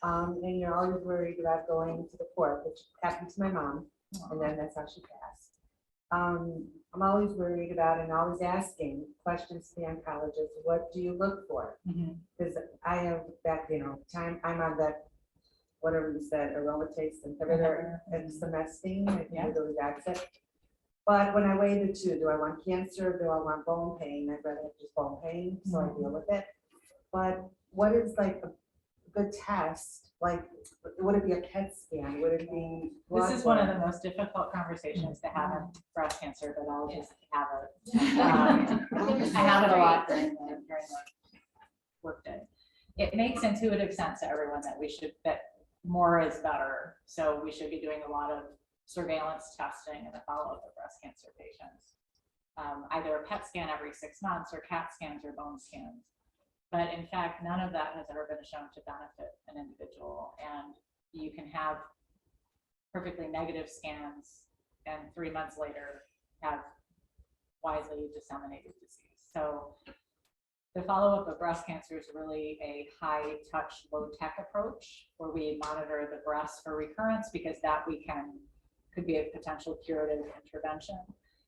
and you're always worried about going to the court, which happened to my mom, and then that's how she passed. I'm always worried about and always asking questions to the oncologist, what do you look for? Because I have that, you know, I'm on that, whatever you said, aromatase inhibitor and semestine, I think really that's it. But when I weigh the two, do I want cancer? Do I want bone pain? I'd rather have just bone pain, so I deal with it. But what is like a good test? Like, would it be a PET scan? Would it be? This is one of the most difficult conversations to have in breast cancer, but I'll just have it. I have it a lot during the workday. It makes intuitive sense to everyone that more is better. So we should be doing a lot of surveillance testing and the follow-up of breast cancer patients. Either a PET scan every 6 months or CAT scans or bone scans. But in fact, none of that has ever been shown to benefit an individual. And you can have perfectly negative scans and 3 months later have widely disseminated disease. So the follow-up of breast cancer is really a high touch, low tech approach where we monitor the breast for recurrence because that could be a potential curative intervention.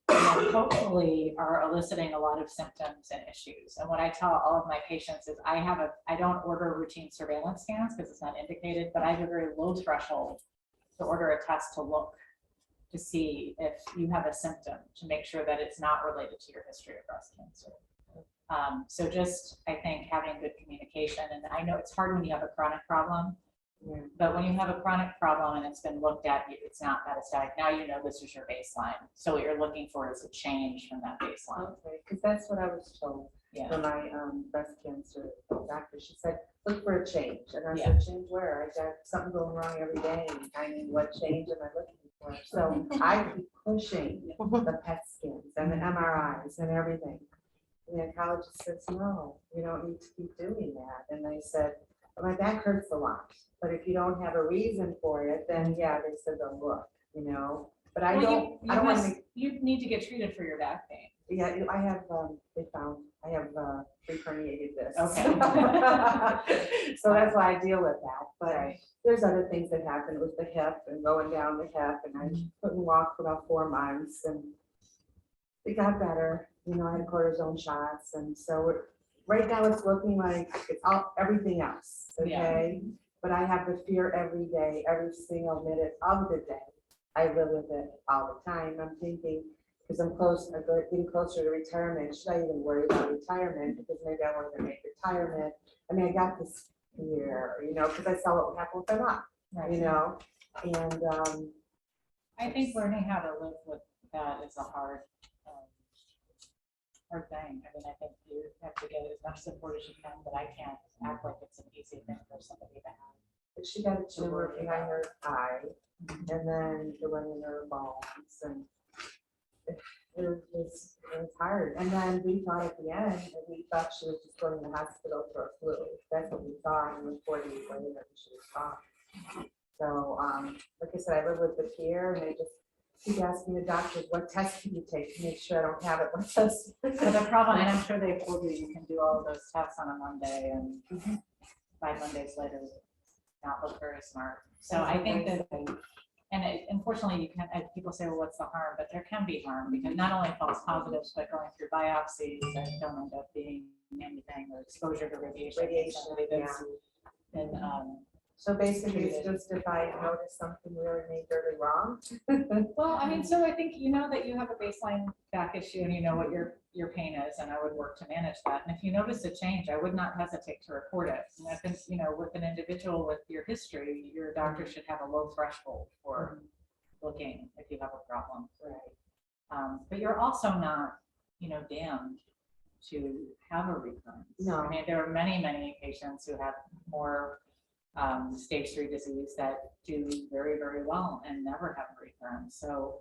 And hopefully are eliciting a lot of symptoms and issues. And what I tell all of my patients is I don't order routine surveillance scans because it's not indicated, but I have a very low threshold to order a test to look to see if you have a symptom to make sure that it's not related to your history of breast cancer. So just, I think, having good communication, and I know it's hard when you have a chronic problem, but when you have a chronic problem and it's been looked at, it's not metastatic, now you know this is your baseline. So what you're looking for is a change from that baseline. Okay, because that's what I was told Yeah. from my breast cancer doctor. She said, look for a change. And I Yeah. said, change where? I got something going wrong every day. And I mean, what change am I looking for? So I keep pushing the PET scans and the MRIs and everything. And the oncologist says, no, you don't need to keep doing that. And I said, my back hurts a lot, but if you don't have a reason for it, then yeah, they said, don't look, you know. But I Well, don't want to. you need to get treated for your back pain. Yeah, I have, I have pre-herniated discs. Okay. So that's why I deal with that, but Right. there's other things that happen with the hip and going down the hip, and I couldn't walk for about 4 months, and it got better, you know, I had cortisone shots, and so right now it's looking like it's all, everything else, okay? But I have the fear every day, every single minute of the day. I live with it all the time. I'm thinking, because I'm getting closer to retirement, should I even worry about retirement? Because maybe I want to make retirement. I mean, I got this fear, you know, because I saw what would happen with my mom, you know? And I think learning how to live with that is a hard thing. I mean, I think you have to get as much support as you can, but I can't act like it's an easy thing for somebody to have. she got a tumor behind her eye, and then it went in her bones, and it was hard. And then we thought at the end, and we thought she was just going to the hospital for a flu. That's what we thought, and then 40 days later, she was gone. So, like I said, I live with the fear, and I just keep asking the doctors, what test can you take to make sure I don't have it? What test? So the problem, and I'm sure they've told you can do all of those tests on a Monday, and 5 Mondays later, not look very smart. So I think that, and unfortunately, you can't, people say, well, what's the harm? But there can be harm, because not only false positives, but going through biopsies that don't end up being anything, or exposure to radiation. Somebody that's been, So basically, it's just if I notice something really majorly wrong. well, I mean, so I think you know that you have a baseline back issue, and you know what your pain is, and I would work to manage that. And if you notice a change, I would not hesitate to report it. And I think, you know, with an individual with your history, your doctor should have a low threshold for looking if you have a problem. Right. But you're also not, you know, damned to have a recurrence. No. I mean, there are many, many patients who have more stage 3 disease that do very, very well and never have a recurrence. So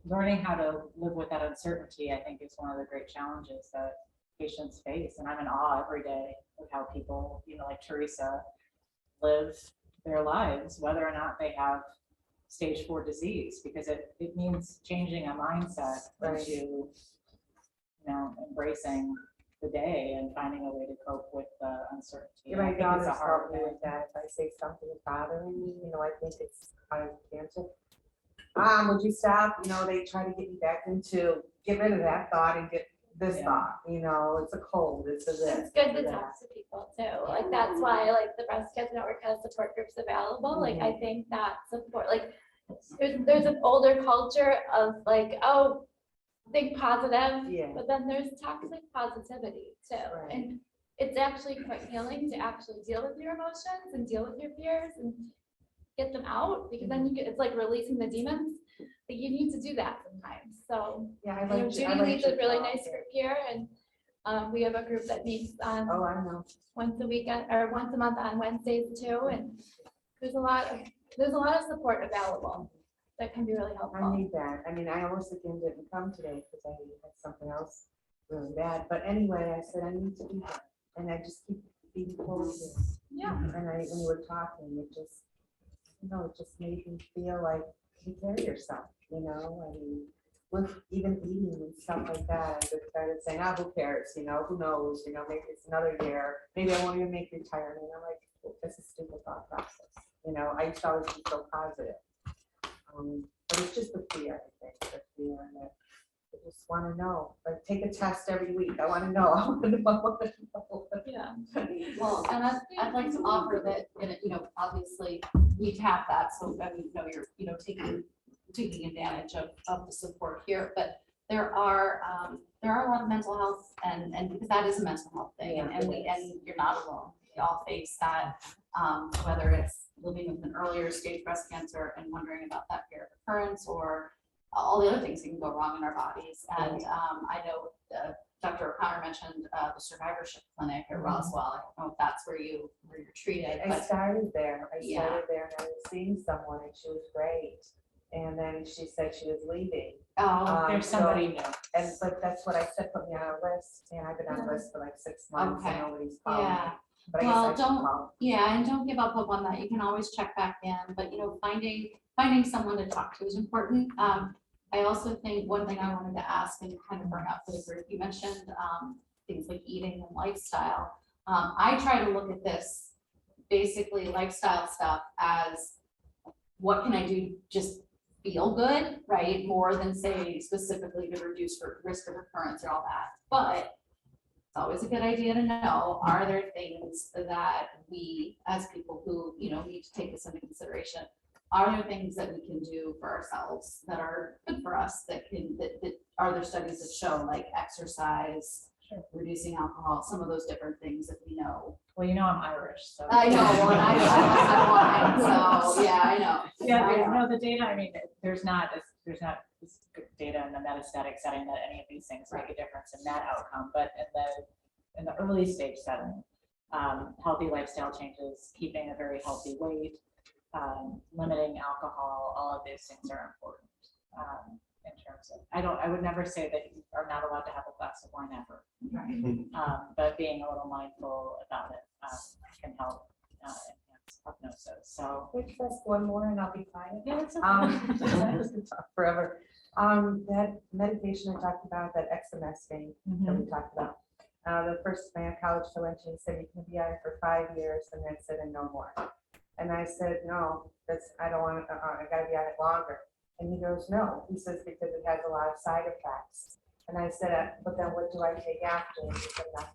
learning how to live with that uncertainty, I think, is one of the great challenges that patients face. And I'm in awe every day of how people, you know, like Teresa, live their lives, whether or not they have stage 4 disease, because it means changing a mindset into, you know, embracing the day and finding a way to cope with the uncertainty. My I think it's daughter's a hard helped me thing. with that. If I say something is bothering me, you know, I think it's kind of cancer. Would you stop? You know, they try to get me back into, get rid of that thought and get this Yeah. thought, you know, it's a cold, it's a this. It's good to it's a talk to people too. Like that's why like the Breast Cancer Network has support groups available. Like I think that support, like there's an older culture of like, oh, think positive, Yeah. but then there's toxic positivity too. Right. And it's actually quite healing to actually deal with your emotions and deal with your fears and get them out, because then you get, it's like releasing the demons. But you need to do that sometimes. So Yeah, I I know like. Judy leads a really nice group here, and we have a group that meets on Oh, I know. once a weekend or once a month on Wednesdays too. And there's a lot of support available that can be really I helpful. need that. I mean, I almost again didn't come today because I had something else really bad. But anyway, I said I need to be there. And I just keep being told you. Yeah. And when you were talking, it just, it just made me feel like take care of yourself, I mean, with even eating and stuff like that, I just started saying, who cares, who knows, maybe it's another year, maybe I won't even make retirement. I'm like, well, this is stupid thought process, I used to always be so positive. But it's just the fear, I think, the fear that I just want to know, like, take a test every week. I want to know. I want to know. I want to know. Yeah. Well, and I'd like to offer that, obviously, we have that, so you're, taking advantage of the support here, but there are a lot of mental health and because that is a mental health thing, Yeah, and you're not alone. We all face that, whether it's living with an earlier stage breast cancer and wondering about that fear of recurrence, or all the other things that can go wrong in our bodies. And I know Dr. O'Connor mentioned the survivorship clinic at Roswell. I don't know if that's where you're treated. I But started there. I Yeah. started there and I was seeing someone and she was great. And then she said she was leaving. There's so- somebody new. But that's what I said, put me on a list. And I've been on a list for like 6 months and Okay. nobody's calling me. Yeah. But I Well, guess I should don't- call. Yeah, and don't give up hope on that. You can always check back in, but finding someone to talk to is important. I also think one thing I wanted to ask and kind of bring up for the group, you mentioned things like eating and lifestyle. I try to look at this basically lifestyle stuff as what can I do just feel good, right? More than say specifically to reduce risk of recurrence or all that. But it's always a good idea to know, are there things that we, as people who, need to take this into consideration, are there things that we can do for ourselves that are good for us, that are there studies that show like exercise, reducing alcohol, some of those different things that we know? Well, I'm Irish, so. I know, well, I'm wine, so, yeah, I know. Yeah, the data, I mean, there's not this good data in the metastatic setting that any of these things make a difference in that outcome, but in the early stage setting, healthy lifestyle changes, keeping a very healthy weight, limiting alcohol, all of these things are important. In terms of, I would never say that you are not allowed to have a glass of wine ever. But being a little mindful about it can help enhance prognosis. So Can I just ask one more and I'll be quiet? yeah, it's Forever. That medication I talked about, that exemestane that we talked about. The first oncologist I went to, he said you can be on it for 5 years and that's it and no more. And I said, no, I don't want to, I gotta be on it longer. And he goes, no, he says, because it has a lot of side effects. And I said, but then what do I take after? And he said, nothing.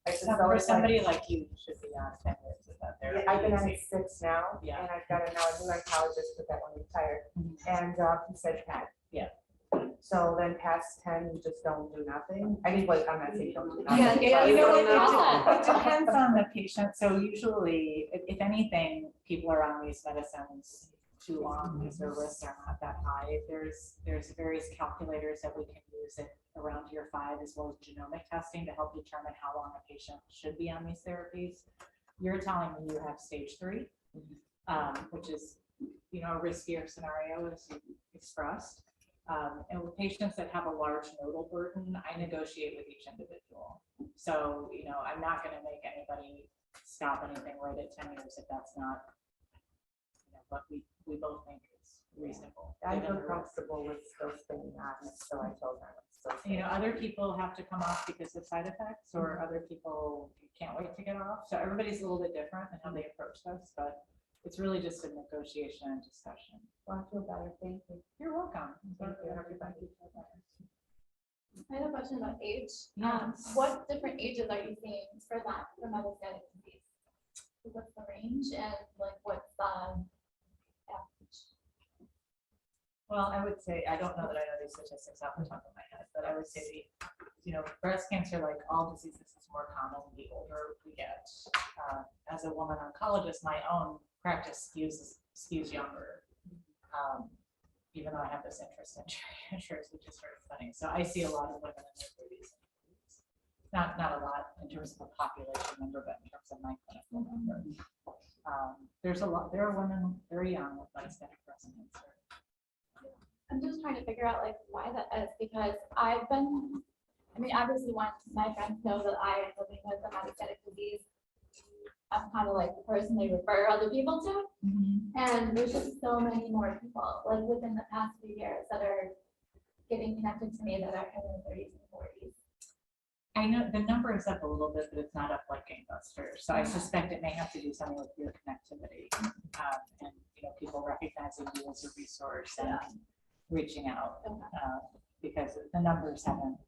I said, so for it's like- somebody like you should be on 10 years of that Yeah, therapy. I've been on it 6 now, Yeah. and I've got a new oncologist, but that one retired, and he said 10. Yeah. So then past 10, you just don't do nothing. I mean, wait, I'm not saying don't do Yeah, nothing. yeah, but- you know what, It depends on the patient. So usually, if anything, people are on these medicines too long because their risks are not that high. There's various calculators that we can use at around year 5, as well as genomic testing to help determine how long a patient should be on these therapies. You're telling me you have stage 3, which is, a riskier scenario as you expressed. And with patients that have a large nodal burden, I negotiate with each individual. So, I'm not going to make anybody stop anything right at 10 years if that's not, what we both think is reasonable. I given feel the risk. comfortable with still staying on it, so I told them. So Other people have to come off because of side effects, or other people can't wait to get off. So everybody's a little bit different in how they approach this, but it's really just a negotiation and discussion. Well, I feel better, thank you. You're welcome. Thank you, everybody. I have a question about age. Yeah. What different ages are you seeing for metastatic disease? What's the range and what's the average? Well, I would say, I don't know that I know these statistics off the top of my head, but I would say, breast cancer, like all diseases, is more common the older we get. As a woman oncologist, my own practice skews younger. Even though I have this interest in geriatrics, which is very funny. So I see a lot of women in their 30s. Not a lot in terms of a population number, but in terms of my clinical number. There are women very young with metastatic breast cancer. I'm just trying to figure out why that is, because I've been I mean, obviously, once my friends know that I am living with a metastatic disease, I'm kind of like the person they refer other people to. And there's just so many more people, like within the past few years, that are getting connected to me that are in their 30s and 40s. I know the number is up a little bit, but it's not up like gangbusters. So I suspect it may have to do something with your connectivity, and people recognizing you as a resource and reaching out, because the numbers haven't.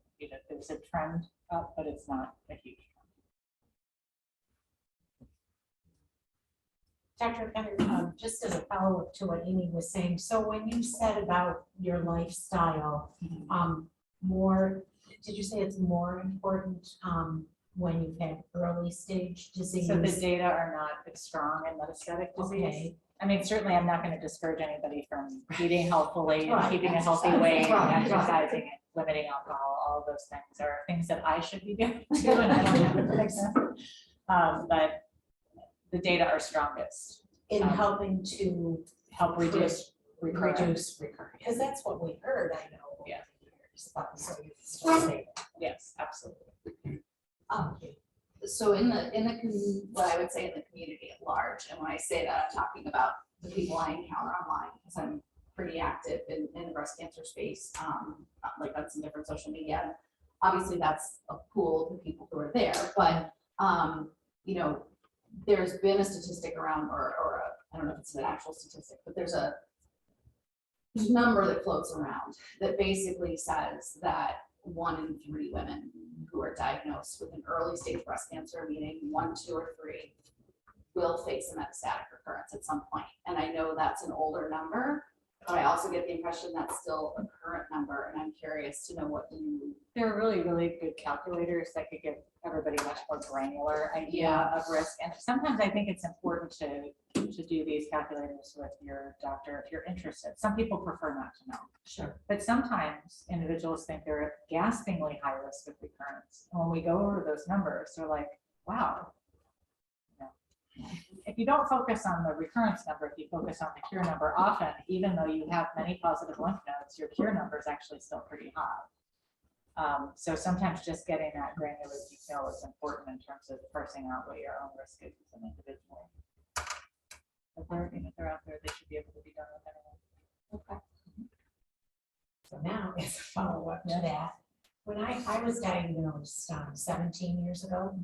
There's a trend up, but it's not a huge trend. Dr. O'Connor, just as a follow-up to what Amy was saying, so when you said about your lifestyle, did you say it's more important when you've had early stage disease? So the data are not as strong in metastatic disease. Okay. I mean, certainly I'm not going to discourage anybody from eating healthfully and Right. keeping a healthy weight Right. and exercising and limiting alcohol. All of those things are things that I should be doing too, and I don't have to fix them. But the data are strongest In helping to help reduce recurrence. recurrence, because that's what we heard, I know. over Yeah. the years, but so you still say that. Yes, absolutely. So in the what I would say in the community at large, and when I say that, I'm talking about the people I encounter online, because I'm pretty active in the breast cancer space, like on some different social media. Obviously, that's a pool of people who are there, but there's been a statistic around, or I don't know if it's an actual statistic, but there's a number that floats around that basically says that 1 in 3 women who are diagnosed with an early stage breast cancer, meaning 1, 2, or 3, will face a metastatic recurrence at some point. And I know that's an older number, but I also get the impression that's still a current number. And I'm curious to know what you. There are really, really good calculators that could give everybody a much more granular idea of risk. And sometimes I think it's important to do these calculators with your doctor if you're interested. Some people prefer not to know. Sure. But sometimes individuals think they're at gaspingly high risk of recurrence. And when we go over those numbers, they're like, wow. If you don't focus on the recurrence number, if you focus on the cure number, often, even though you have many positive lymph nodes, your cure number is actually still pretty high. So sometimes just getting that granular detail is important in terms of parsing out what your own risk is as an individual. If they're out there, they should be able to be done with anyone. Okay. So now, as a follow-up to that, when I was diagnosed 17 years ago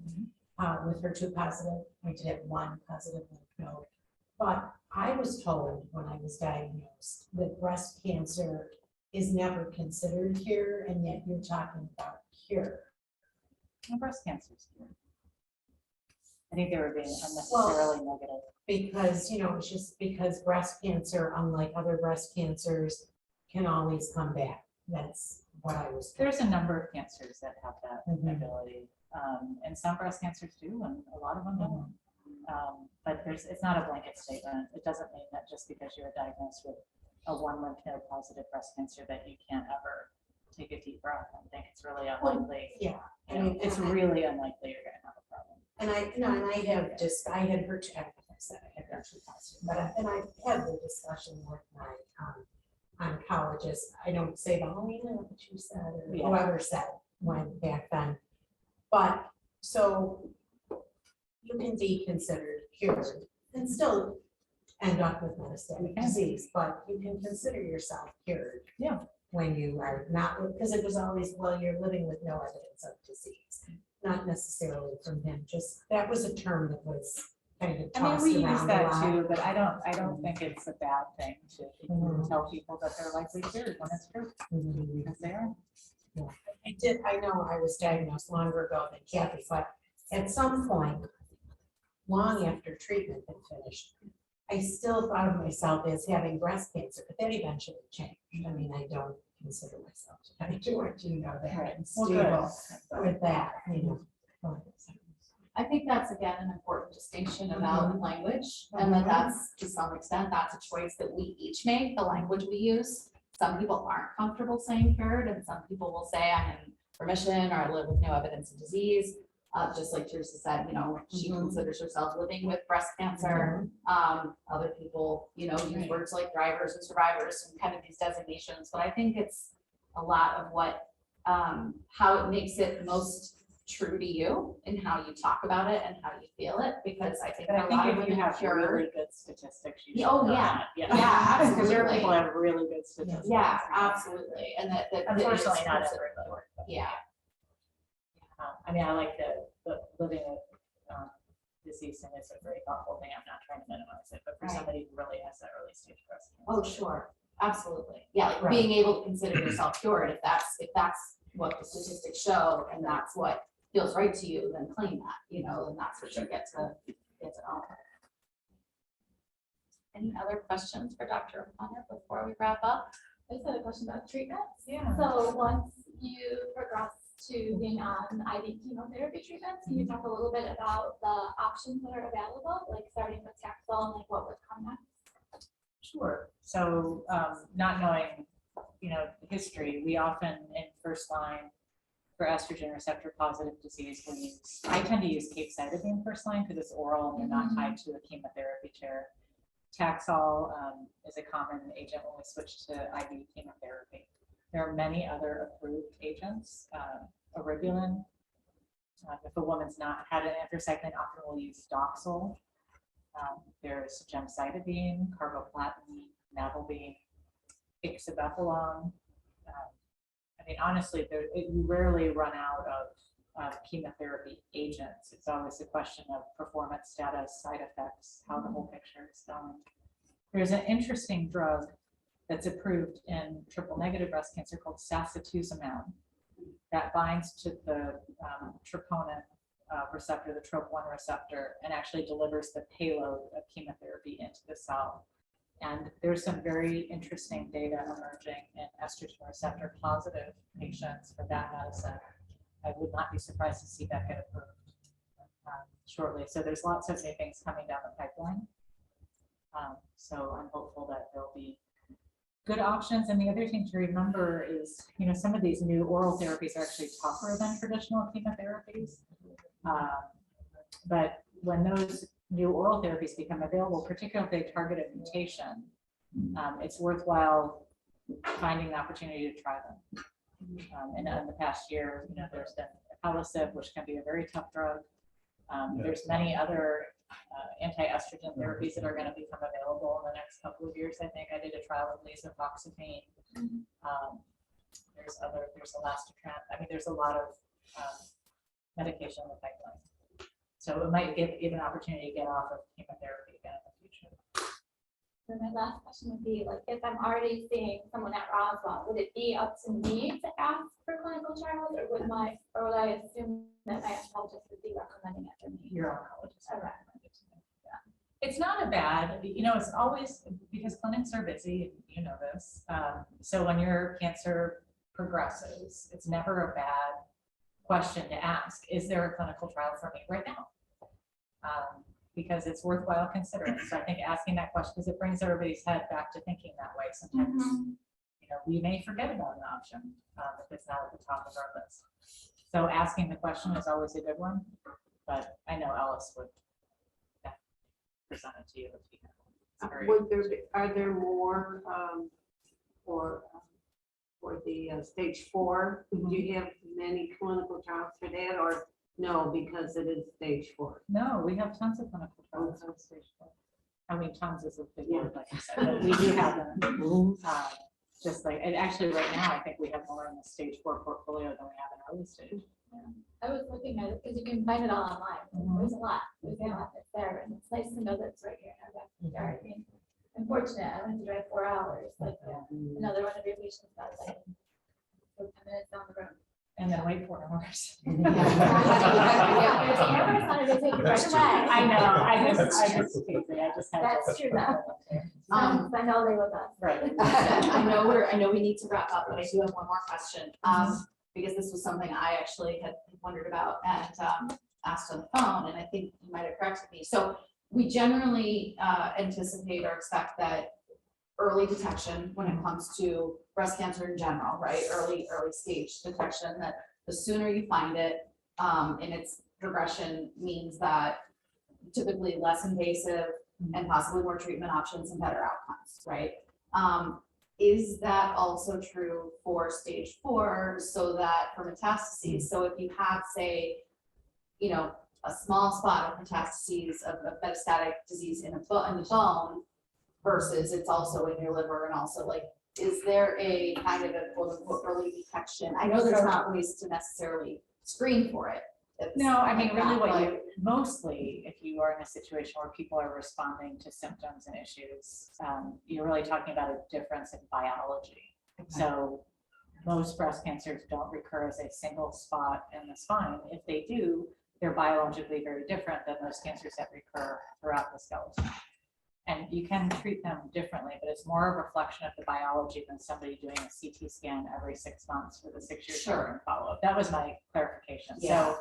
with HER2 positive, I did have 1 positive lymph node. But I was told when I was diagnosed that breast cancer is never considered cure, and yet you're talking about cure. And breast cancer is cured. I think they were being unnecessarily negative. Because, it's just because breast cancer, unlike other breast cancers, can always come back. That's what I was told. There's a number of cancers that have that Mhm. ability. And some breast cancers do, and a lot of them don't. But it's not a blanket statement. It doesn't mean that just because you're diagnosed with a 1 lymph node positive breast cancer that you can't ever take a deep breath and think it's really unlikely. Yeah. It's really unlikely you're gonna have a problem. And I had HER2, I said I had HER2 positive, but I had the discussion with my oncologist. I don't say, oh, you know what you said, or whoever said when back then. But so you can be considered cured and still end up with metastatic disease, but you can consider yourself cured. Yeah. When you are not, because it was always, well, you're living with no evidence of disease. Not necessarily from him, just, that was a term that was kind of I mean, tossed we use around a that lot. too, but I don't think it's a bad thing to tell people that they're likely cured when it's true, Mhm. because they are. I know I was diagnosed longer ago than Kathy, but at some point, long after treatment had finished, I still thought of myself as having breast cancer, but that eventually changed. I mean, I don't consider myself to kind of do it, that and stable with that, I think that's again an important distinction about language, and that's to some extent, that's a choice that we each make, the language we use. Some people aren't comfortable saying cured, and some people will say I'm in remission or I live with no evidence of disease. Just like Teresa said, she considers herself living with breast cancer. Other people, use words like drivers and survivors and kind of these designations, but I think it's a lot of what how it makes it most true to you and how you talk about it and how you feel it, because I think But a I lot think of if you women have cure. really good statistics, you should Oh, know yeah. that. Yeah, Because there are absolutely. people that have really good statistics. Yeah, absolutely, and that it is Unfortunately, not considered. everybody. but Yeah, I mean, I like the living with disease and it's a very thoughtful thing. I'm not trying to minimize it, but for Right. somebody who really has that early stage breast cancer. oh, sure, absolutely, yeah, like Right. being able to consider yourself cured, if that's what the statistics show, and that's what feels right to you, then claim that, you know, and that's what you get to own. Any other questions for Dr. O'Connor before we wrap up? I just had a question about treatments. Yeah. So once you progress to being on IV chemotherapy treatments, can you talk a little bit about the options that are available, like starting with Taxol and like what would come next? Sure. So not knowing, history, we often in first line for estrogen receptor positive disease, I tend to use capecitabine first line because it's oral and you're not tied to a chemotherapy chair. Taxol is a common agent when we switch to IV chemotherapy. There are many other approved agents. Eribulin, if a woman's not had an anthracycline, often we'll use Doxil. There's gemcitabine, carboplatin, navalbine, ixabepilone. I mean, honestly, you rarely run out of chemotherapy agents. It's always a question of performance status, side effects, how the whole picture is going. There's an interesting drug that's approved in triple negative breast cancer called sacituzumab that binds to the troponin receptor, the TROP1 receptor, and actually delivers the payload of chemotherapy into the cell. And there's some very interesting data emerging in estrogen receptor positive patients for that medicine. I would not be surprised to see that get approved shortly. So there's lots of new things coming down the pipeline. So I'm hopeful that there'll be good options. And the other thing to remember is, some of these new oral therapies are actually tougher than traditional chemotherapies. But when those new oral therapies become available, particularly if they target a mutation, it's worthwhile finding the opportunity to try them. And in the past year, there's been alpelisib, which can be a very tough drug. There's many other anti-estrogen therapies that are going to become available in the next couple of years. I think I did a trial with lasofoxifene. There's elastotrant. I mean, there's a lot of medication in the pipeline. So it might give an opportunity to get off of chemotherapy again in the future. So my last question would be, like, if I'm already seeing someone at Roswell, would it be up to me to ask for clinical trials, or would I assume that my oncologist would be recommending it for me? Your oncologist. Okay. It's not a bad, it's always, because clinics are busy, you know this. So when your cancer progresses, it's never a bad question to ask. Is there a clinical trial for me right now? Because it's worthwhile considering. So I think asking that question, because it brings everybody's head back to thinking that way. Sometimes, we may forget about an option if it's not at the top of our list. So asking the question is always a good one, but I know Alice would present it to you. Are there more for the stage 4? Do you have many clinical trials for that, or no, because it is stage 4? No, we have tons of clinical trials on stage 4. I mean, tons is a big word, like you said, but we do have them. Just like, and actually right now, I think we have more in the stage 4 portfolio than we have in early stage. I was looking at it because you can find it all online. There's a lot. There's a lot that's there, and it's nice to know that it's right here in our backyard. I mean, unfortunate, I went to drive 4 hours, like another one of your patients got like 10 minutes down the road. And then wait 4 hours. Yeah, there's a camera on it, they take it right away. I know, I just had. That's true, though. I know they with us. Right. I know we need to wrap up, but I do have one more question. Because this was something I actually had wondered about and asked on the phone, and I think you might have corrected me. So we generally anticipate or expect that early detection when it comes to breast cancer in general, right? Early stage detection, that the sooner you find it in its progression means that typically less invasive and possibly more treatment options and better outcomes, right? is that also true for stage 4, so that for metastases? So if you have, say, you know, a small spot of metastases of metastatic disease in the bone versus it's also in your liver and also like, is there a kind of a quote unquote early detection? I know there's not ways to necessarily screen for it. No, I mean, like really that, what but- you, mostly if you are in a situation where people are responding to symptoms and issues, you're really talking about a difference in biology. So most breast cancers don't recur as a single spot in the spine. If they do, they're biologically very different than those cancers that recur throughout the skeleton. And you can treat them differently, but it's more a reflection of the biology than somebody doing a CT scan every 6 months with a 6-year Sure. follow-up. That was my clarification. Yeah. So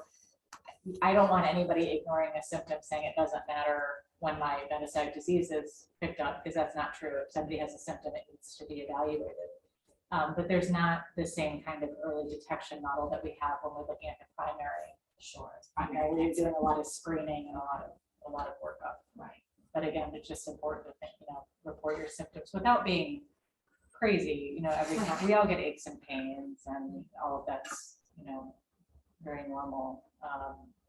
I don't want anybody ignoring a symptom saying it doesn't matter when my metastatic disease is picked up, because that's not true. If somebody has a symptom, it needs to be evaluated. But there's not the same kind of early detection model that we have when we're looking at the primary. Sure. It's Primary, we're doing a lot of screening and a lot of workup. Right. But again, it's just important to think, report your symptoms without being crazy, every time. We all get aches and pains and all of that's, very normal.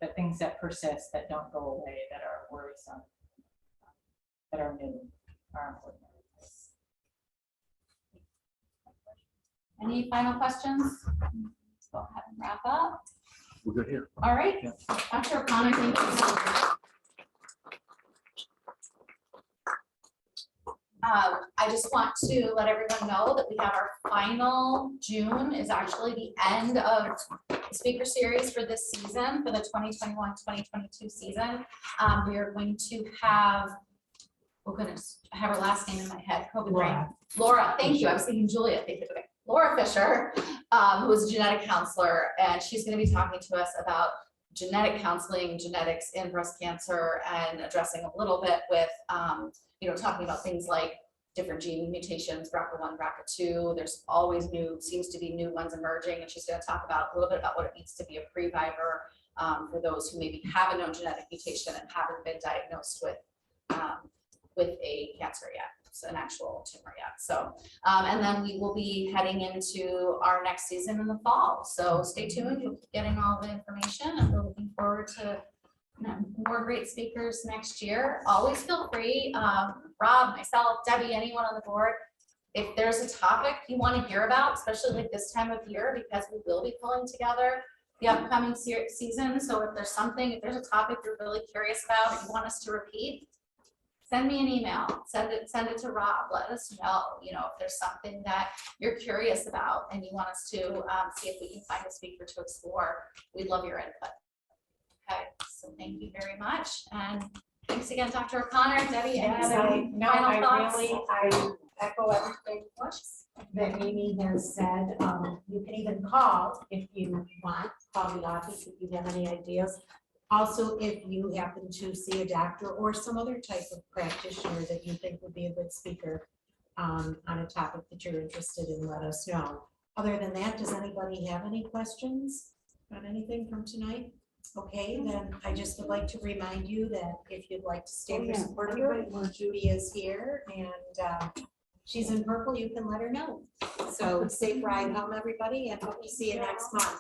But things that persist, that don't go away, that are worrisome, that are new, are important. Any final questions? Let's go ahead and wrap up. We're good here. All right, Yeah. Dr. O'Connor, thank you so much. I just want to let everyone know that we have our final June is actually the end of the speaker series for this season, for the 2021-2022 season. We are going to have, oh goodness, I have her last name in my head, COVID brain. Laura, thank you. I was thinking Julia. Thank you. Okay. Laura Fisher, who is a genetic counselor, and she's going to be talking to us about genetic counseling, genetics in breast cancer, and addressing a little bit with, talking about things like different gene mutations, BRCA1, BRCA2. There's always seems to be new ones emerging, and she's going to talk about a little bit about what it means to be a pre-vivor for those who maybe have a known genetic mutation and haven't been diagnosed with a cancer yet. An actual tumor yet. So, and then we will be heading into our next season in the fall. So stay tuned. You'll be getting all the information, and we're looking forward to more great speakers next year. Always feel free, Rob, myself, Debbie, anyone on the board, if there's a topic you want to hear about, especially like this time of year, because we will be pulling together the upcoming season. So if there's a topic you're really curious about and you want us to repeat, send me an email, send it to Rob, let us know, if there's something that you're curious about and you want us to see if we can find a speaker to explore. We'd love your input. Okay, so thank you very much. And thanks again, Dr. O'Connor, Debbie, any final thoughts? I echo everything that Amy has said. You can even call if you want, call the office if you have any ideas. Also, if you happen to see a doctor or some other type of practitioner that you think would be a good speaker on a topic that you're interested in, let us know. Other than that, does anybody have any questions on anything from tonight? Okay, then I just would like to remind you that if you'd like to stay for support of her, Judy is here, and she's in purple. You can let her know. So safe ride home, everybody, and hope to see you next month.